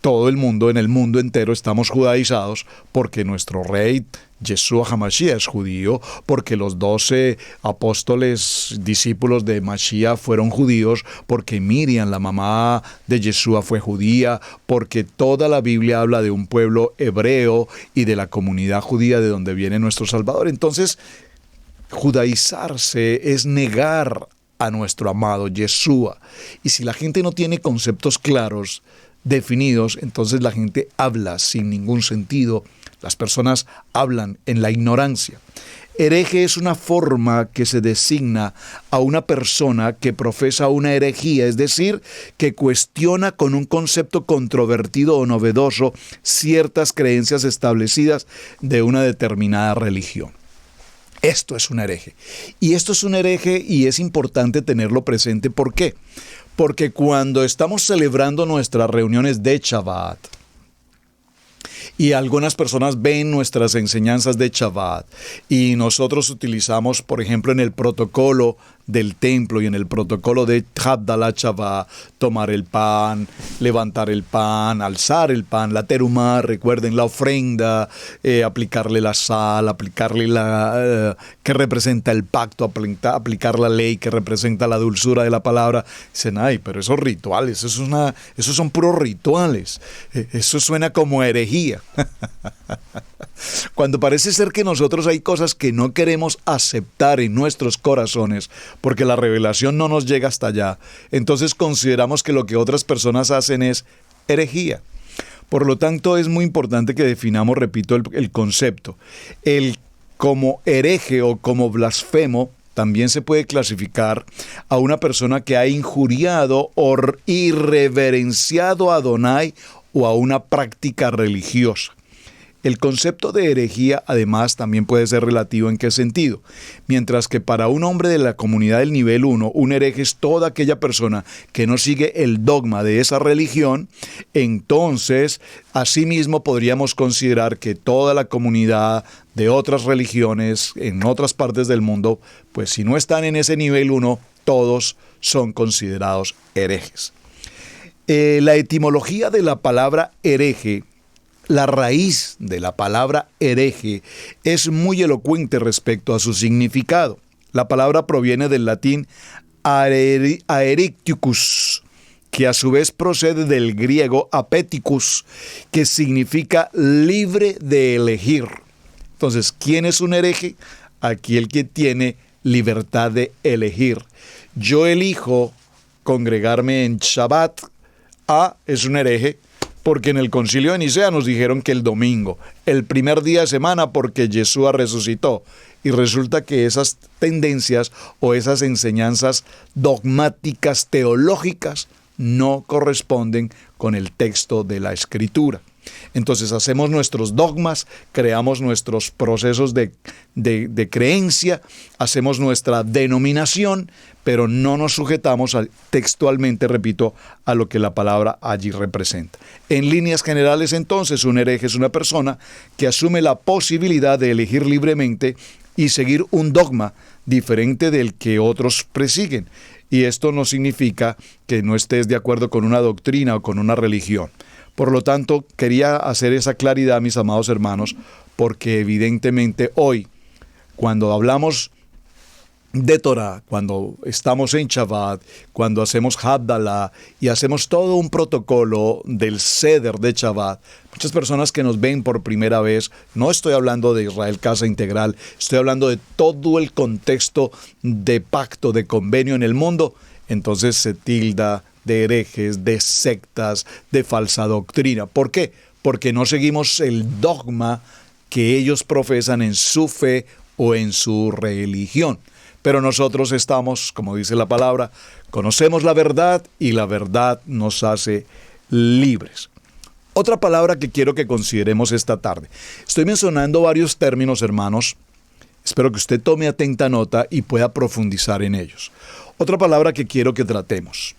todo el mundo, en el mundo entero estamos judaizados porque nuestro rey Yeshua HaMashiach es judío, porque los 12 apóstoles, discípulos de Mashiach fueron judíos, porque Miriam, la mamá de Yeshua, fue judía, porque toda la Biblia habla de un pueblo hebreo y de la comunidad judía de donde viene nuestro Salvador. Entonces, judaizarse es negar a nuestro amado Yeshua. Y si la gente no tiene conceptos claros, definidos, entonces la gente habla sin ningún sentido. Las personas hablan en la ignorancia. Hereje es una forma que se designa a una persona que profesa una herejía, es decir, que cuestiona con un concepto controvertido o novedoso ciertas creencias establecidas de una determinada religión. Esto es un hereje. Y esto es un hereje y es importante tenerlo presente. ¿Por qué? Porque cuando estamos celebrando nuestras reuniones de Shabbat, y algunas personas ven nuestras enseñanzas de Shabbat y nosotros utilizamos, por ejemplo, en el protocolo del templo y en el protocolo de Havdalat Shabbat, tomar el pan, levantar el pan, alzar el pan, la terumá, recuerden la ofrenda, aplicarle la sal, aplicarle la que representa el pacto, aplicar la ley que representa la dulzura de la palabra. Dicen, ay, pero esos rituales, esos son puros rituales, eso suena como herejía. Cuando parece ser que nosotros hay cosas que no queremos aceptar en nuestros corazones porque la revelación no nos llega hasta allá, entonces consideramos que lo que otras personas hacen es herejía. Por lo tanto, es muy importante que definamos, repito, el concepto. El como hereje o como blasfemo también se puede clasificar a una persona que ha injuriado o irreverenciado a Adonai o a una práctica religiosa. El concepto de herejía, además, también puede ser relativo. ¿En qué sentido? Mientras que para un hombre de la comunidad del nivel 1, un hereje es toda aquella persona que no sigue el dogma de esa religión, entonces, asimismo, podríamos considerar que toda la comunidad de otras religiones en otras partes del mundo, pues si no están en ese nivel 1, todos son considerados herejes. La etimología de la palabra hereje, la raíz de la palabra hereje, es muy elocuente respecto a su significado. La palabra proviene del latín aereticus, que a su vez procede del griego apeticus, que significa libre de elegir. Entonces, ¿quién es un hereje? Aquel que tiene libertad de elegir. Yo elijo congregarme en Shabbat. Es un hereje, porque en el concilio de Nicea nos dijeron que el domingo, el primer día de semana, porque Yeshua resucitó. Y resulta que esas tendencias o esas enseñanzas dogmáticas teológicas no corresponden con el texto de la Escritura. Entonces hacemos nuestros dogmas, creamos nuestros procesos de creencia, hacemos nuestra denominación, pero no nos sujetamos textualmente, repito, a lo que la palabra allí representa. En líneas generales, entonces, un hereje es una persona que asume la posibilidad de elegir libremente y seguir un dogma diferente del que otros persiguen. Y esto no significa que no estés de acuerdo con una doctrina o con una religión. Por lo tanto, quería hacer esa claridad, mis amados hermanos, porque evidentemente hoy, cuando hablamos de Torah, cuando estamos en Shabbat, cuando hacemos Havdalah y hacemos todo un protocolo del Seder de Shabbat, muchas personas que nos ven por primera vez, no estoy hablando de Israel Casa Integral, estoy hablando de todo el contexto de pacto, de convenio en el mundo, entonces se tilda de herejes, de sectas, de falsa doctrina. ¿Por qué? Porque no seguimos el dogma que ellos profesan en su fe o en su religión. Pero nosotros estamos, como dice la palabra, conocemos la verdad y la verdad nos hace libres. Otra palabra que quiero que consideremos esta tarde. Estoy mencionando varios términos, hermanos. Espero que usted tome atenta nota y pueda profundizar en ellos. Otra palabra que quiero que tratemos.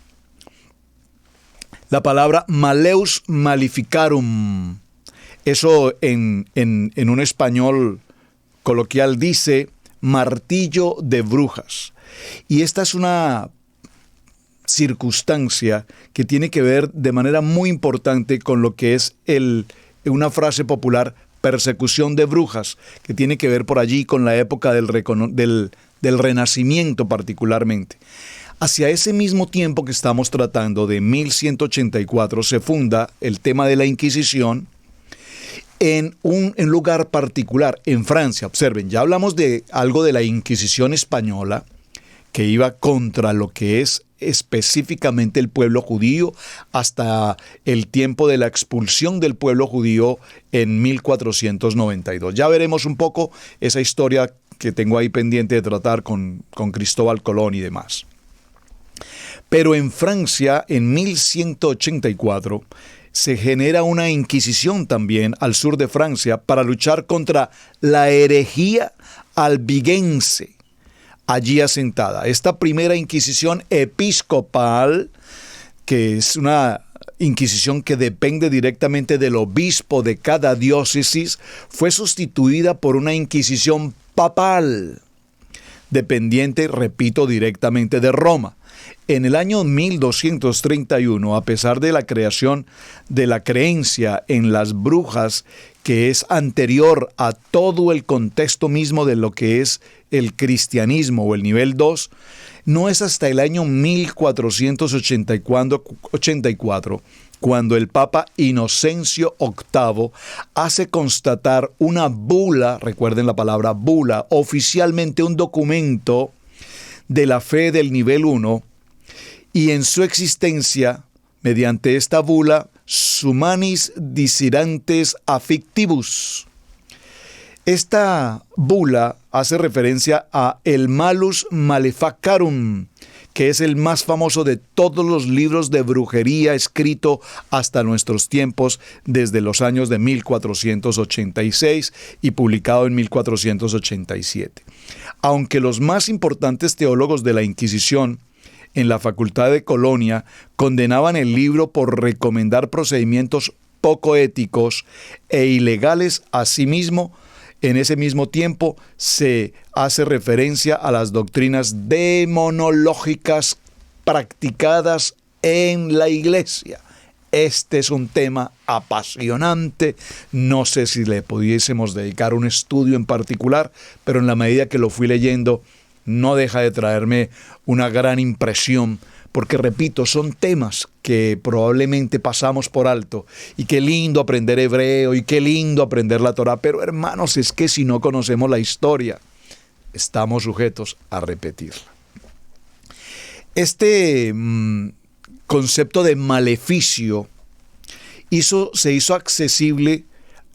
La palabra maleus maleficarum. Eso en un español coloquial dice martillo de brujas. Y esta es una circunstancia que tiene que ver de manera muy importante con lo que es una frase popular, persecución de brujas, que tiene que ver por allí con la época del Renacimiento particularmente. Hacia ese mismo tiempo que estamos tratando, de 1184, se funda el tema de la Inquisición en un lugar particular, en Francia. Observen, ya hablamos de algo de la Inquisición española, que iba contra lo que es específicamente el pueblo judío, hasta el tiempo de la expulsión del pueblo judío en 1492. Ya veremos un poco esa historia que tengo ahí pendiente de tratar con Cristóbal Colón y demás. Pero en Francia, en 1184, se genera una inquisición también al sur de Francia para luchar contra la herejía albigense allí asentada. Esta primera Inquisición episcopal, que es una Inquisición que depende directamente del obispo de cada diócesis, fue sustituida por una Inquisición papal, dependiente, repito, directamente de Roma. En el año 1231, a pesar de la creación de la creencia en las brujas, que es anterior a todo el contexto mismo de lo que es el cristianismo o el nivel 2, no es hasta el año 1484 cuando el Papa Inocencio VIII hace constatar una bula, recuerden la palabra bula, oficialmente un documento de la fe del nivel 1, y en su existencia, mediante esta bula, Sumanis Disirantes Afflictibus. Esta bula hace referencia a el Malus Maleficarum, que es el más famoso de todos los libros de brujería escrito hasta nuestros tiempos, desde los años de 1486 y publicado en 1487. Aunque los más importantes teólogos de la Inquisición en la Facultad de Colonia condenaban el libro por recomendar procedimientos poco éticos e ilegales, asimismo, en ese mismo tiempo se hace referencia a las doctrinas demonológicas practicadas en la Iglesia. Este es un tema apasionante. No sé si le pudiésemos dedicar un estudio en particular, pero en la medida que lo fui leyendo, no deja de traerme una gran impresión, porque repito, son temas que probablemente pasamos por alto, y qué lindo aprender hebreo, y qué lindo aprender la Torá, pero hermanos, es que si no conocemos la historia, estamos sujetos a repetirla. Este concepto de maleficio se hizo accesible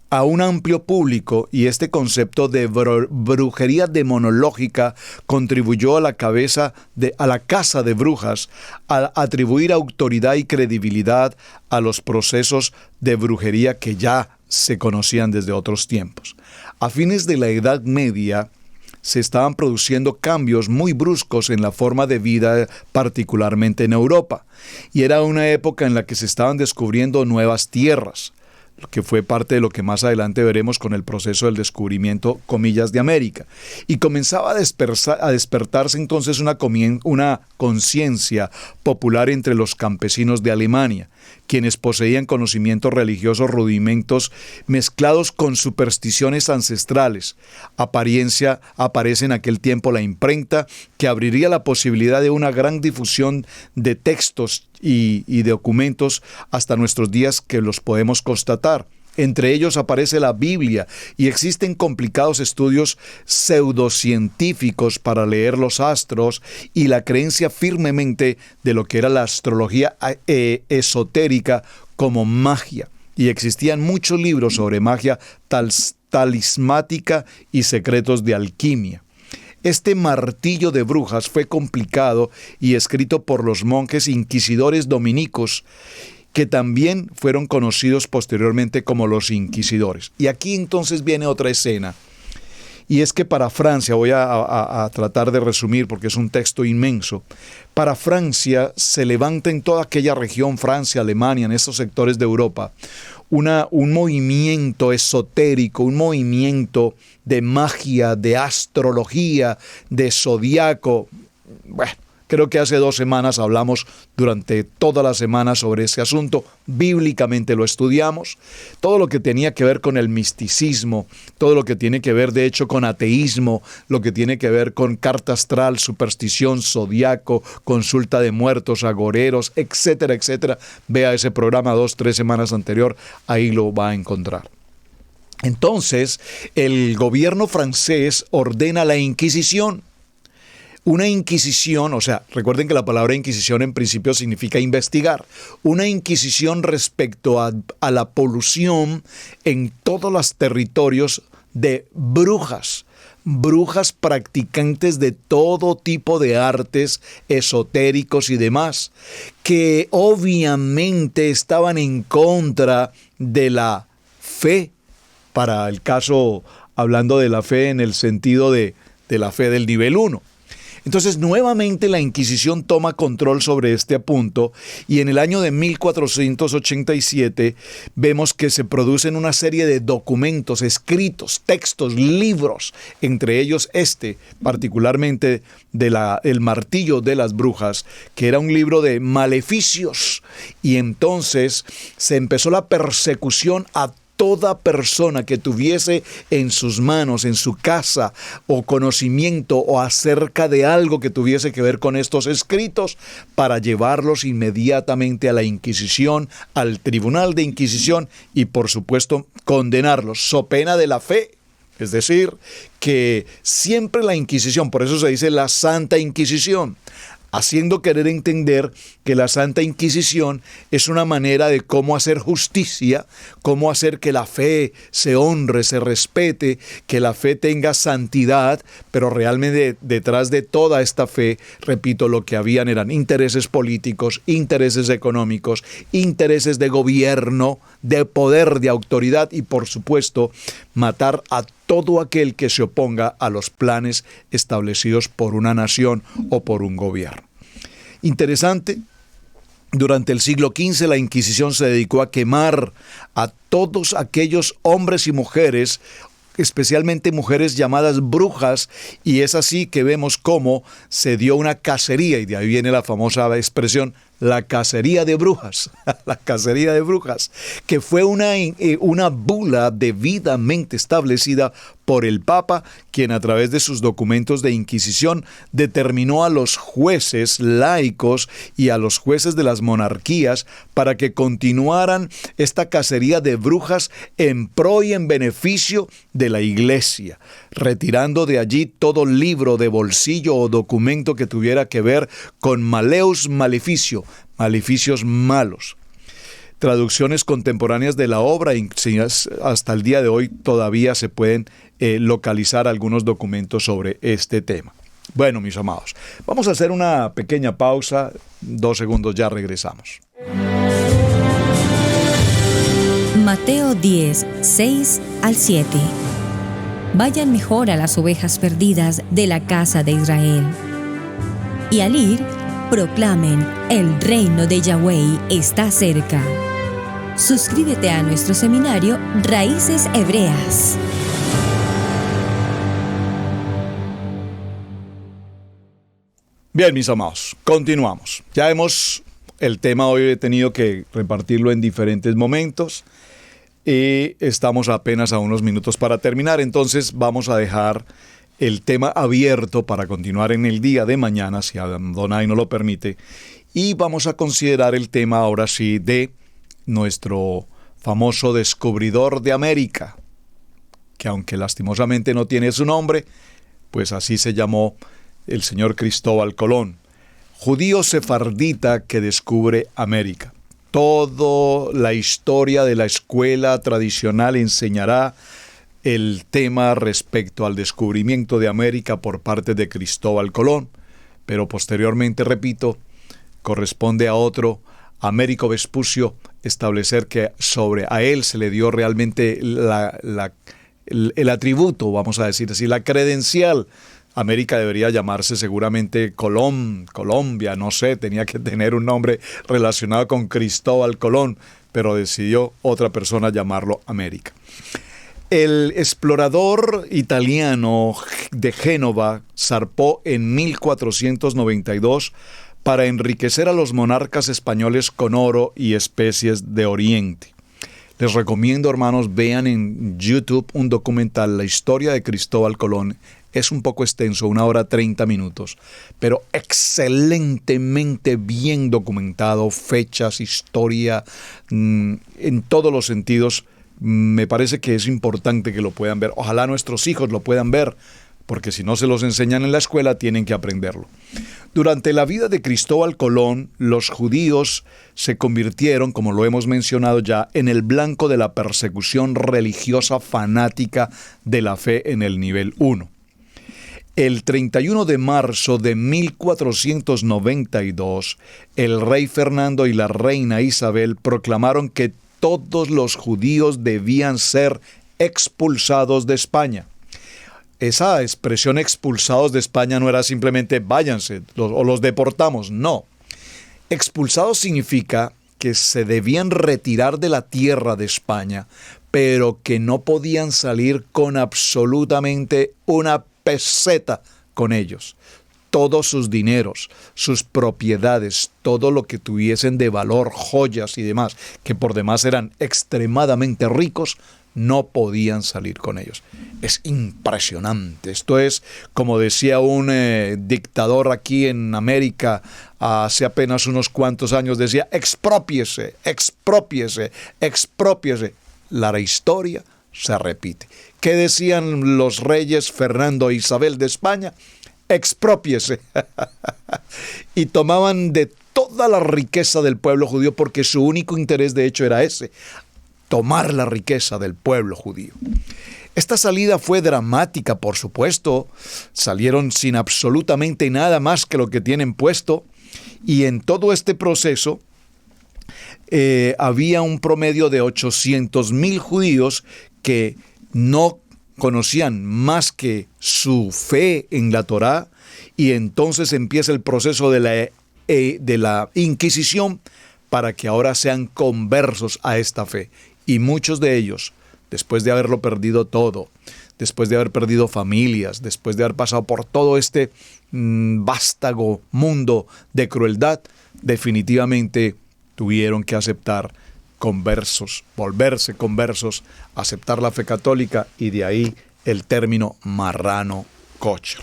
a un amplio público, y este concepto de brujería demonológica contribuyó a la casa de brujas a atribuir autoridad y credibilidad a los procesos de brujería que ya se conocían desde otros tiempos. A fines de la Edad Media se estaban produciendo cambios muy bruscos en la forma de vida, particularmente en Europa, y era una época en la que se estaban descubriendo nuevas tierras, que fue parte de lo que más adelante veremos con el proceso del descubrimiento, comillas, de América. Y comenzaba a despertarse entonces una conciencia popular entre los campesinos de Alemania, quienes poseían conocimientos religiosos rudimentos mezclados con supersticiones ancestrales. Aparece en aquel tiempo la imprenta, que abriría la posibilidad de una gran difusión de textos y documentos hasta nuestros días, que los podemos constatar. Entre ellos aparece la Biblia, y existen complicados estudios pseudocientíficos para leer los astros y la creencia firmemente de lo que era la astrología esotérica como magia. Y existían muchos libros sobre magia talismática y secretos de alquimia. Este martillo de brujas fue complicado y escrito por los monjes inquisidores dominicos, que también fueron conocidos posteriormente como los inquisidores. Y aquí entonces viene otra escena, y es que para Francia, voy a tratar de resumir porque es un texto inmenso, para Francia se levanta en toda aquella región, Francia, Alemania, en esos sectores de Europa, un movimiento esotérico, un movimiento de magia, de astrología, de zodiaco. Bueno, creo que hace 2 semanas hablamos durante toda la semana sobre ese asunto. Bíblicamente lo estudiamos. Todo lo que tenía que ver con el misticismo, todo lo que tiene que ver de hecho con ateísmo, lo que tiene que ver con carta astral, superstición, zodiaco, consulta de muertos, agoreros, etcétera, etcétera. Vea ese programa 2-3 semanas anterior, ahí lo va a encontrar. Entonces, el gobierno francés ordena la Inquisición. Una inquisición, o sea, recuerden que la palabra inquisición en principio significa investigar. Una inquisición respecto a la polución en todos los territorios de brujas practicantes de todo tipo de artes esotéricos y demás, que obviamente estaban en contra de la fe, para el caso hablando de la fe en el sentido de la fe del nivel 1. Entonces, nuevamente la Inquisición toma control sobre este punto y en el año de 1487 vemos que se producen una serie de documentos, escritos, textos, libros, entre ellos particularmente el Martillo de las Brujas, que era un libro de maleficios, y entonces se empezó la persecución a toda persona que tuviese en sus manos, en su casa, o conocimiento o acerca de algo que tuviese que ver con estos escritos, para llevarlos inmediatamente a la Inquisición, al Tribunal de Inquisición y, por supuesto, condenarlos, so pena de la fe. Es decir, que siempre la Inquisición, por eso se dice la Santa Inquisición, haciendo querer entender que la Santa Inquisición es una manera de cómo hacer justicia, cómo hacer que la fe se honre, se respete, que la fe tenga santidad, pero realmente detrás de toda esta fe, repito, lo que habían eran intereses políticos, intereses económicos, intereses de gobierno, de poder, de autoridad y, por supuesto, matar a todo aquel que se oponga a los planes establecidos por una nación o por un gobierno. Interesante, durante el siglo XV la Inquisición se dedicó a quemar a todos aquellos hombres y mujeres, especialmente mujeres llamadas brujas, y es así que vemos cómo se dio una cacería, y de ahí viene la famosa expresión, la cacería de brujas, la cacería de brujas, que fue una bula debidamente establecida por el Papa, quien a través de sus documentos de Inquisición determinó a los jueces laicos y a los jueces de las monarquías para que continuaran esta cacería de brujas en pro y en beneficio de la Iglesia, retirando de allí todo libro de bolsillo o documento que tuviera que ver con maleus maleficio, maleficios malos. Traducciones contemporáneas de la obra, hasta el día de hoy todavía se pueden localizar algunos documentos sobre este tema. Bueno, mis amados, vamos a hacer una pequeña pausa, 2 segundos, ya regresamos. Mateo 10, 6 al 7. Vayan mejor a las ovejas perdidas de la casa de Israel. Y al ir, proclamen, el reino de Yahweh está cerca. Suscríbete a nuestro seminario Raíces Hebreas. Bien, mis amados, continuamos. Ya el tema hoy he tenido que repartirlo en diferentes momentos y estamos apenas a unos minutos para terminar, entonces vamos a dejar el tema abierto para continuar en el día de mañana, si Adonai nos lo permite, y vamos a considerar el tema ahora sí de nuestro famoso descubridor de América, que aunque lastimosamente no tiene su nombre, pues así se llamó el señor Cristóbal Colón, judío sefardita que descubre América. Toda la historia de la escuela tradicional enseñará el tema respecto al descubrimiento de América por parte de Cristóbal Colón, pero posteriormente, repito, corresponde a otro, Américo Vespucio, establecer que a él se le dio realmente el atributo, vamos a decir así, la credencial. América debería llamarse seguramente Colombia, no sé, tenía que tener un nombre relacionado con Cristóbal Colón, pero decidió otra persona llamarlo América. El explorador italiano de Génova zarpó en 1492 para enriquecer a los monarcas españoles con oro y especies de Oriente. Les recomiendo, hermanos, vean en YouTube un documental, La historia de Cristóbal Colón. Es un poco extenso, 1 hora 30 minutos, pero excelentemente bien documentado, fechas, historia, en todos los sentidos. Me parece que es importante que lo puedan ver. Ojalá nuestros hijos lo puedan ver, porque si no se los enseñan en la escuela, tienen que aprenderlo. Durante la vida de Cristóbal Colón, los judíos se convirtieron, como lo hemos mencionado ya, en el blanco de la persecución religiosa fanática de la fe en el nivel 1. El 31 de marzo de 1492, el rey Fernando y la reina Isabel proclamaron que todos los judíos debían ser expulsados de España. Esa expresión expulsados de España no era simplemente váyanse o los deportamos, no. Expulsados significa que se debían retirar de la tierra de España, pero que no podían salir con absolutamente una peseta con ellos. Todos sus dineros, sus propiedades, todo lo que tuviesen de valor, joyas y demás, que por demás eran extremadamente ricos, no podían salir con ellos. Es impresionante. Esto es, como decía un dictador aquí en América hace apenas unos cuantos años, decía, exprópiese, exprópiese, exprópiese. La historia se repite. ¿Qué decían los reyes Fernando e Isabel de España? Exprópiese. Y tomaban de toda la riqueza del pueblo judío porque su único interés de hecho era ese, tomar la riqueza del pueblo judío. Esta salida fue dramática, por supuesto. Salieron sin absolutamente nada más que lo que tienen puesto. Y en todo este proceso había un promedio de 800,000 judíos que no conocían más que su fe en la Torá. Y entonces empieza el proceso de la Inquisición para que ahora sean conversos a esta fe. Y muchos de ellos, después de haberlo perdido todo, después de haber perdido familias, después de haber pasado por todo este vástago mundo de crueldad, definitivamente tuvieron que aceptar conversos, volverse conversos, aceptar la fe católica y de ahí el término marrano kosher.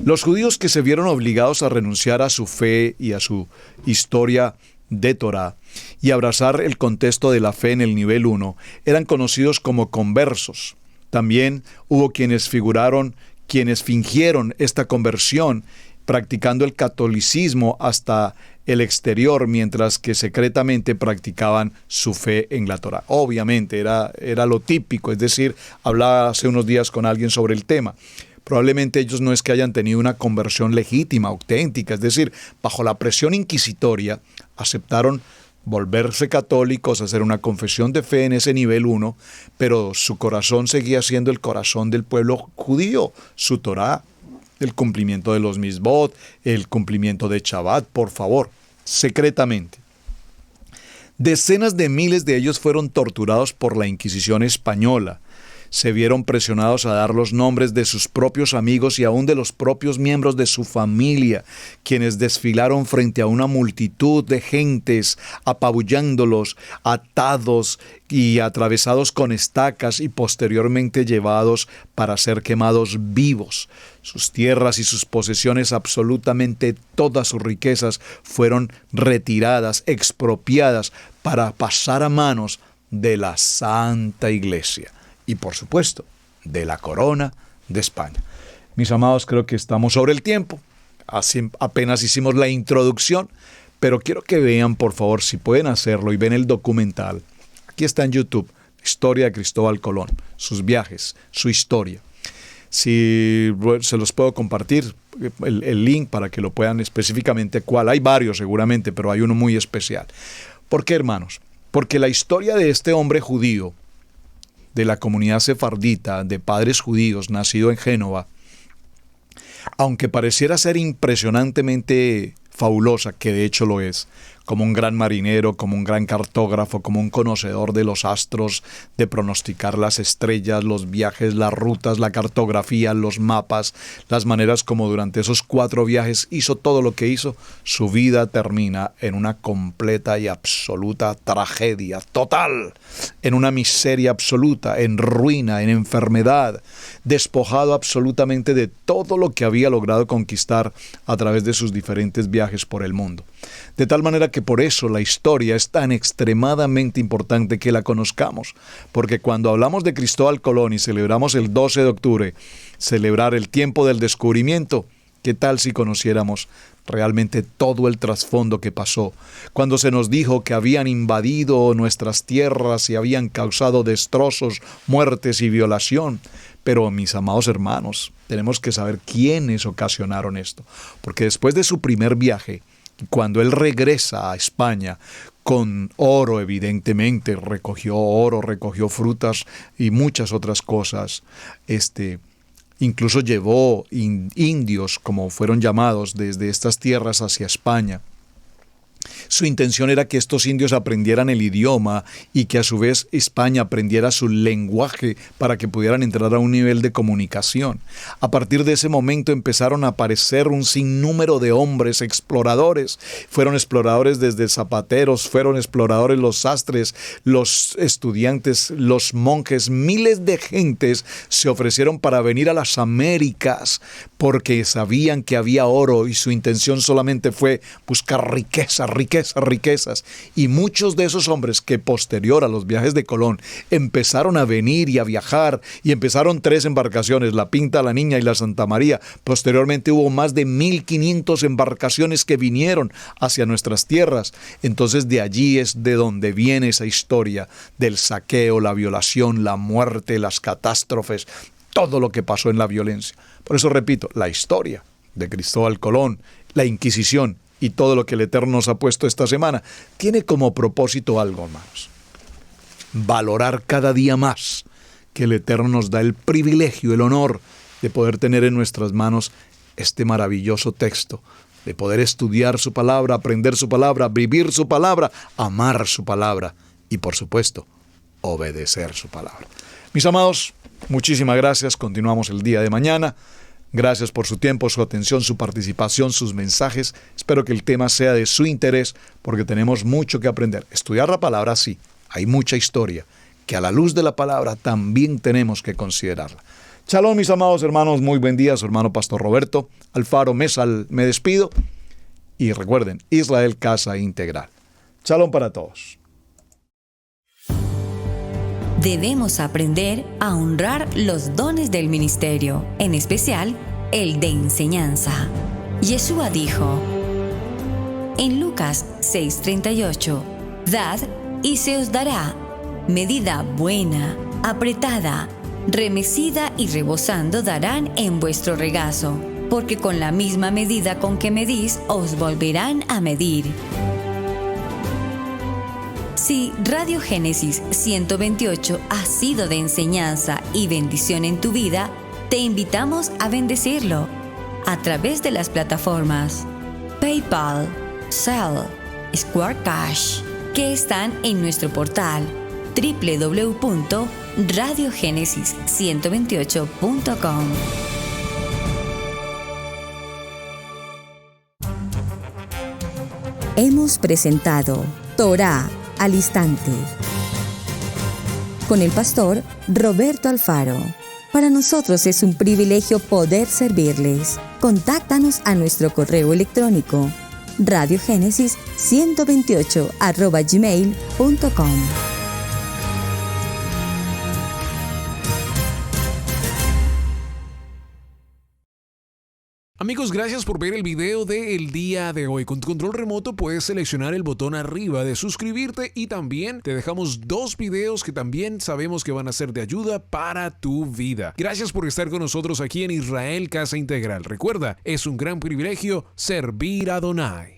Los judíos que se vieron obligados a renunciar a su fe y a su historia de Torá y abrazar el contexto de la fe en el nivel 1, eran conocidos como conversos. También hubo quienes fingieron esta conversión practicando el catolicismo hasta el exterior, mientras que secretamente practicaban su fe en la Torá. Obviamente era lo típico, es decir, hablaba hace unos días con alguien sobre el tema. Probablemente ellos no es que hayan tenido una conversión legítima, auténtica, es decir, bajo la presión inquisitoria, aceptaron volverse católicos, hacer una confesión de fe en ese nivel 1, pero su corazón seguía siendo el corazón del pueblo judío, su Torá, el cumplimiento de los misbot, el cumplimiento de Shabbat, por favor, secretamente. Decenas de miles de ellos fueron torturados por la Inquisición española. Se vieron presionados a dar los nombres de sus propios amigos y aún de los propios miembros de su familia, quienes desfilaron frente a una multitud de gentes, apabullándolos, atados y atravesados con estacas y posteriormente llevados para ser quemados vivos. Sus tierras y sus posesiones, absolutamente todas sus riquezas, fueron retiradas, expropiadas para pasar a manos de la Santa Iglesia. Y por supuesto, de la corona de España. Mis amados, creo que estamos sobre el tiempo. Así apenas hicimos la introducción, pero quiero que vean, por favor, si pueden hacerlo y ven el documental. Aquí está en YouTube, Historia de Cristóbal Colón, sus viajes, su historia. Si se los puedo compartir, el link para que lo puedan específicamente cuál. Hay varios seguramente, pero hay uno muy especial. ¿Por qué, hermanos? Porque la historia de este hombre judío, de la comunidad sefardita, de padres judíos, nacido en Génova, aunque pareciera ser impresionantemente fabulosa, que de hecho lo es, como un gran marinero, como un gran cartógrafo, como un conocedor de los astros, de pronosticar las estrellas, los viajes, las rutas, la cartografía, los mapas, las maneras como durante esos 4 viajes hizo todo lo que hizo, su vida termina en una completa y absoluta tragedia total, en una miseria absoluta, en ruina, en enfermedad, despojado absolutamente de todo lo que había logrado conquistar a través de sus diferentes viajes por el mundo. De tal manera que por eso la historia es tan extremadamente importante que la conozcamos, porque cuando hablamos de Cristóbal Colón y celebramos el 12 de octubre, celebrar el tiempo del descubrimiento, ¿qué tal si conociéramos realmente todo el trasfondo que pasó? Cuando se nos dijo que habían invadido nuestras tierras y habían causado destrozos, muertes y violación. Pero, mis amados hermanos, tenemos que saber quiénes ocasionaron esto, porque después de su primer viaje, cuando él regresa a España con oro, evidentemente, recogió oro, recogió frutas y muchas otras cosas. Incluso llevó indios, como fueron llamados, desde estas tierras hacia España. Su intención era que estos indios aprendieran el idioma y que a su vez España aprendiera su lenguaje para que pudieran entrar a un nivel de comunicación. A partir de ese momento empezaron a aparecer un sinnúmero de hombres exploradores. Fueron exploradores desde zapateros, fueron exploradores los sastres, los estudiantes, los monjes. Miles de gentes se ofrecieron para venir a las Américas porque sabían que había oro y su intención solamente fue buscar riquezas. Y muchos de esos hombres que posterior a los viajes de Colón empezaron a venir y a viajar, y empezaron 3 embarcaciones, la Pinta, la Niña y la Santa María. Posteriormente hubo más de 1,500 embarcaciones que vinieron hacia nuestras tierras. Entonces de allí es de donde viene esa historia del saqueo, la violación, la muerte, las catástrofes, todo lo que pasó en la violencia. Por eso repito, la historia de Cristóbal Colón, la Inquisición y todo lo que el Eterno nos ha puesto esta semana, tiene como propósito algo, hermanos: valorar cada día más que el Eterno nos da el privilegio, el honor de poder tener en nuestras manos este maravilloso texto, de poder estudiar su palabra, aprender su palabra, vivir su palabra, amar su palabra y, por supuesto, obedecer su palabra. Mis amados, muchísimas gracias. Continuamos el día de mañana. Gracias por su tiempo, su atención, su participación, sus mensajes. Espero que el tema sea de su interés, porque tenemos mucho que aprender. Estudiar la palabra, sí, hay mucha historia, que a la luz de la palabra también tenemos que considerarla. Shalom, mis amados hermanos, muy buen día. Su hermano Pastor Roberto Alfaro Mesal, me despido. Y recuerden, Israel Casa Integral. Shalom para todos. Debemos aprender a honrar los dones del ministerio, en especial el de enseñanza. Yeshua dijo en Lucas 6:38, «Dad y se os dará, medida buena, apretada, remecida y rebosando darán en vuestro regazo, porque con la misma medida con que medís os volverán a medir». Si Radio Génesis 128 ha sido de enseñanza y bendición en tu vida, te invitamos a bendecirlo a través de las plataformas PayPal, Zelle, Square Cash, que están en nuestro portal www.radiogenesis128.com. Hemos presentado Torá al Instante con el pastor Roberto Alfaro. Para nosotros es un privilegio poder servirles. Contáctanos a nuestro correo electrónico radiogenesis128@gmail.com. Amigos, gracias por ver el video del día de hoy. Con tu control remoto puedes seleccionar el botón arriba de suscribirte y también te dejamos 2 videos que también sabemos que van a ser de ayuda para tu vida. Gracias por estar con nosotros aquí en Israel Casa Integral. Recuerda, es un gran privilegio servir a Adonai.